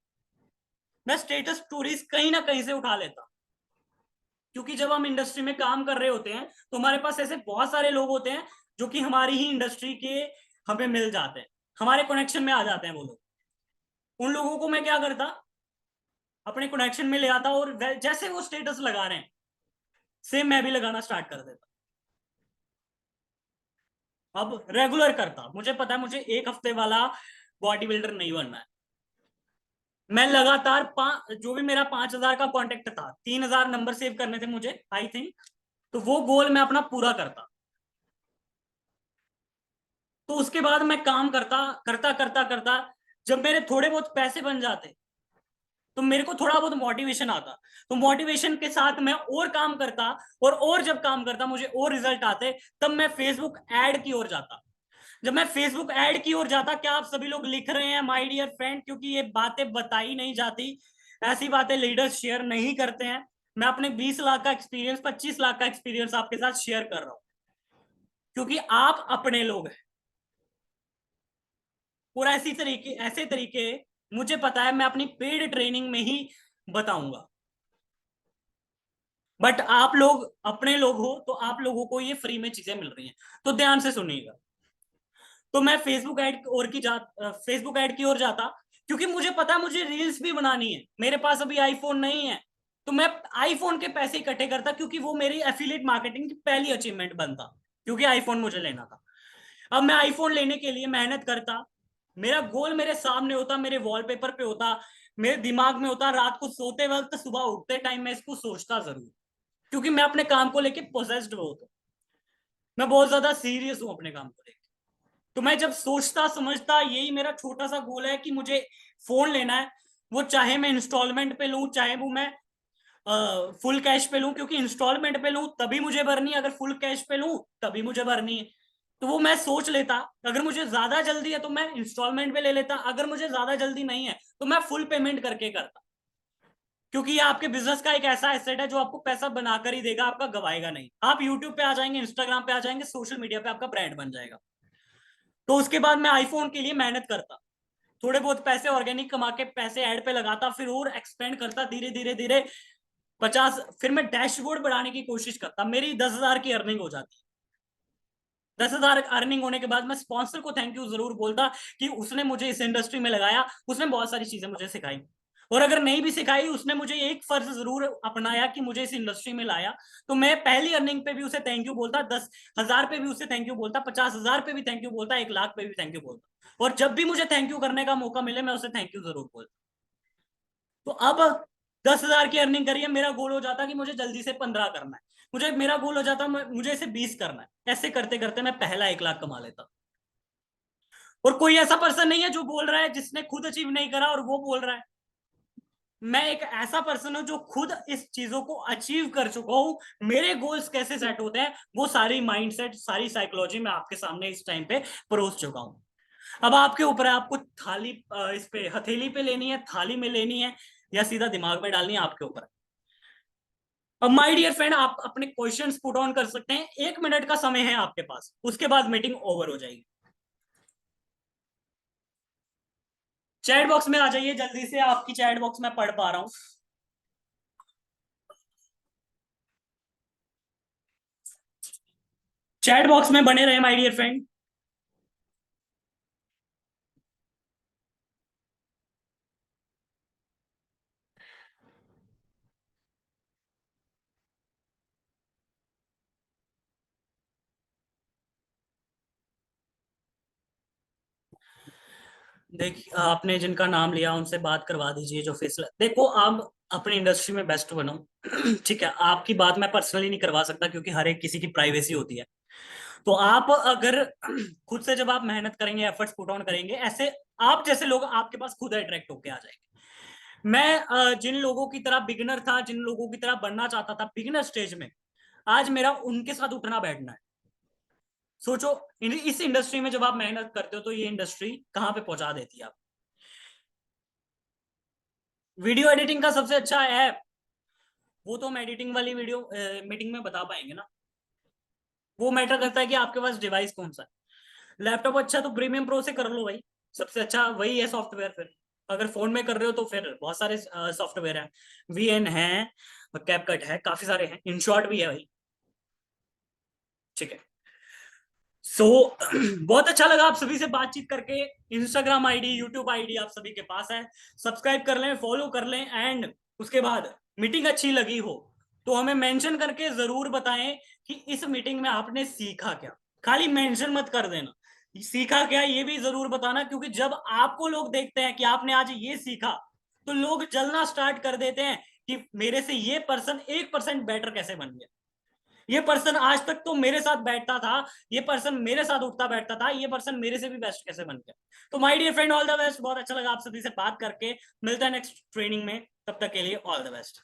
S1: मैं स्टेटस स्टोरीज कहीं ना कहीं से उठा लेता, क्योंकि जब हम इंडस्ट्री में काम कर रहे होते हैं तो हमारे पास ऐसे बहुत सारे लोग होते हैं जो कि हमारी ही इंडस्ट्री के हमें मिल जाते हैं, हमारे कनेक्शन में आ जाते हैं वो लोग। उन लोगों को मैं क्या करता, अपने कनेक्शन में ले आता, और जैसे वो स्टेटस लगा रहे हैं सेम मैं भी लगाना स्टार्ट कर देता। अब रेगुलर करता, मुझे पता है मुझे एक हफ्ते वाला बॉडी बिल्डर नहीं बनना है। मैं लगातार जो भी मेरा 5,000 का कॉन्टेक्ट था, 3,000 नंबर सेव करने थे मुझे आई थिंक, तो वो गोल मैं अपना पूरा करता। तो उसके बाद मैं काम करता करता करता करता, जब मेरे थोड़े बहुत पैसे बन जाते तो मेरे को थोड़ा बहुत मोटिवेशन आता, तो मोटिवेशन के साथ मैं और काम करता, और जब काम करता मुझे और रिजल्ट आते, तब मैं फेसबुक ऐड की ओर जाता। जब मैं फेसबुक ऐड की ओर जाता, क्या आप सभी लोग लिख रहे हैं माय डियर फ्रेंड, क्योंकि ये बातें बताई नहीं जाती, ऐसी बातें लीडर्स शेयर नहीं करते हैं। मैं अपने 20 लाख का एक्सपीरियंस, 25 लाख का एक्सपीरियंस आपके साथ शेयर कर रहा हूं, क्योंकि आप अपने लोग हैं। और ऐसे तरीके मुझे पता है मैं अपनी पेड ट्रेनिंग में ही बताऊंगा। बट आप लोग अपने लोग हो तो आप लोगों को ये फ्री में चीजें मिल रही हैं, तो ध्यान से सुनिएगा। तो मैं फेसबुक ऐड की ओर जाता, क्योंकि मुझे पता है मुझे रील्स भी बनानी है, मेरे पास अभी आईफोन नहीं है, तो मैं आईफोन के पैसे इकट्ठे करता, क्योंकि वो मेरी एफिलिएट मार्केटिंग की पहली अचीवमेंट बनता, क्योंकि आईफोन मुझे लेना था। अब मैं आईफोन लेने के लिए मेहनत करता, मेरा गोल मेरे सामने होता, मेरे वॉलपेपर पे होता, मेरे दिमाग में होता, रात को सोते वक्त, सुबह उठते टाइम मैं इसको सोचता जरूर, क्योंकि मैं अपने काम को लेके पोजेस्ड होता, मैं बहुत ज्यादा सीरियस हूं अपने काम को लेकर। तो मैं जब सोचता समझता, यही मेरा छोटा सा गोल है कि मुझे फोन लेना है, वो चाहे मैं इंस्टॉलमेंट पे लूं, चाहे वो मैं फुल कैश पे लूं, क्योंकि इंस्टॉलमेंट पे लूं तभी मुझे भरनी है, अगर फुल कैश पे लूं तभी मुझे भरनी है। तो वो मैं सोच लेता, अगर मुझे ज्यादा जल्दी है तो मैं इंस्टॉलमेंट पे ले लेता, अगर मुझे ज्यादा जल्दी नहीं है तो मैं फुल पेमेंट करके करता, क्योंकि ये आपके बिजनेस का एक ऐसा एसेट है जो आपको पैसा बनाकर ही देगा, आपका गवाएगा नहीं। आप यूट्यूब पे आ जाएंगे, इंस्टाग्राम पे आ जाएंगे, सोशल मीडिया पे आपका ब्रांड बन जाएगा। तो उसके बाद मैं आईफोन के लिए मेहनत करता, थोड़े बहुत पैसे ऑर्गेनिक कमा के पैसे ऐड पे लगाता, फिर और एक्सपेंड करता धीरे धीरे धीरे 50, फिर मैं डैशबोर्ड बढ़ाने की कोशिश करता, मेरी 10,000 की अर्निंग हो जाती। 10,000 अर्निंग होने के बाद मैं स्पॉन्सर को थैंक यू जरूर बोलता कि उसने मुझे इस इंडस्ट्री में लगाया, उसने बहुत सारी चीजें मुझे सिखाई। और अगर नहीं भी सिखाई, उसने मुझे एक फर्ज जरूर अपनाया कि मुझे इस इंडस्ट्री में लाया, तो मैं पहली अर्निंग पे भी उसे थैंक यू बोलता, 10,000 पे भी उसे थैंक यू बोलता, 50,000 पे भी थैंक यू बोलता, 1 लाख पे भी थैंक यू बोलता। और जब भी मुझे थैंक यू करने का मौका मिले मैं उसे थैंक यू जरूर बोलता। तो अब 10,000 की अर्निंग करिए, मेरा गोल हो जाता कि मुझे जल्दी से 15 करना है, मुझे मेरा गोल हो जाता मुझे इसे 20 करना है, ऐसे करते करते मैं पहला 1 लाख कमा लेता। और कोई ऐसा पर्सन नहीं है जो बोल रहा है, जिसने खुद अचीव नहीं करा और वो बोल रहा है। मैं एक ऐसा पर्सन हूं जो खुद इस चीजों को अचीव कर चुका हूं। मेरे गोल्स कैसे सेट होते हैं, वो सारी माइंडसेट, सारी साइकोलॉजी मैं आपके सामने इस टाइम पे परोस चुका हूं। अब आपके ऊपर है, आपको थाली इस पे हथेली पे लेनी है, थाली में लेनी है, या सीधा दिमाग में डालनी है, आपके ऊपर है। अब माय डियर फ्रेंड, आप अपने क्वेश्चंस पुट ऑन कर सकते हैं, 1 मिनट का समय है आपके पास, उसके बाद मीटिंग ओवर हो जाएगी। चैट बॉक्स में आ जाइए जल्दी से, आपकी चैट बॉक्स में पढ़ पा रहा हूं। चैट बॉक्स में बने रहे माय डियर फ्रेंड। देखिए, आपने जिनका नाम लिया उनसे बात करवा दीजिए, जो फैसला, देखो आप अपनी इंडस्ट्री में बेस्ट बनो। ठीक है, आपकी बात मैं पर्सनली नहीं करवा सकता, क्योंकि हर एक किसी की प्राइवेसी होती है। तो आप अगर खुद से जब आप मेहनत करेंगे, एफर्ट्स पुट ऑन करेंगे, ऐसे आप जैसे लोग आपके पास खुद अट्रैक्ट होके आ जाएंगे। मैं जिन लोगों की तरह बिगिनर था, जिन लोगों की तरह बनना चाहता था बिगिनर स्टेज में, आज मेरा उनके साथ उठना बैठना है। सोचो, इस इंडस्ट्री में जब आप मेहनत करते हो तो ये इंडस्ट्री कहां पे पहुंचा देती है आप। वीडियो एडिटिंग का सबसे अच्छा ऐप, वो तो हम एडिटिंग वाली वीडियो मीटिंग में बता पाएंगे ना। वो मैटर करता है कि आपके पास डिवाइस कौन सा है। लैपटॉप अच्छा तो प्रीमियम प्रो से कर लो भाई, सबसे अच्छा वही है सॉफ्टवेयर। फिर अगर फोन में कर रहे हो तो फिर बहुत सारे सॉफ्टवेयर हैं, वीएन है, कैपकट है, काफी सारे हैं, इनशॉट भी है भाई। ठीक है। सो बहुत अच्छा लगा आप सभी से बातचीत करके। इंस्टाग्राम आईडी, यूट्यूब आईडी आप सभी के पास है, सब्सक्राइब कर लें, फॉलो कर लें, एंड उसके बाद मीटिंग अच्छी लगी हो तो हमें मेंशन करके जरूर बताएं कि इस मीटिंग में आपने सीखा क्या। खाली मेंशन मत कर देना, सीखा क्या ये भी जरूर बताना, क्योंकि जब आपको लोग देखते हैं कि आपने आज ये सीखा, तो लोग जलना स्टार्ट कर देते हैं कि मेरे से ये पर्सन 1% बेटर कैसे बन गया, ये पर्सन आज तक तो मेरे साथ बैठता था, ये पर्सन मेरे साथ उठता बैठता था, ये पर्सन मेरे से भी बेस्ट कैसे बन गया। तो my dear friend, all the best, बहुत अच्छा लगा आप सभी से बात करके। मिलता है नेक्स्ट ट्रेनिंग में, तब तक के लिए ऑल द बेस्ट।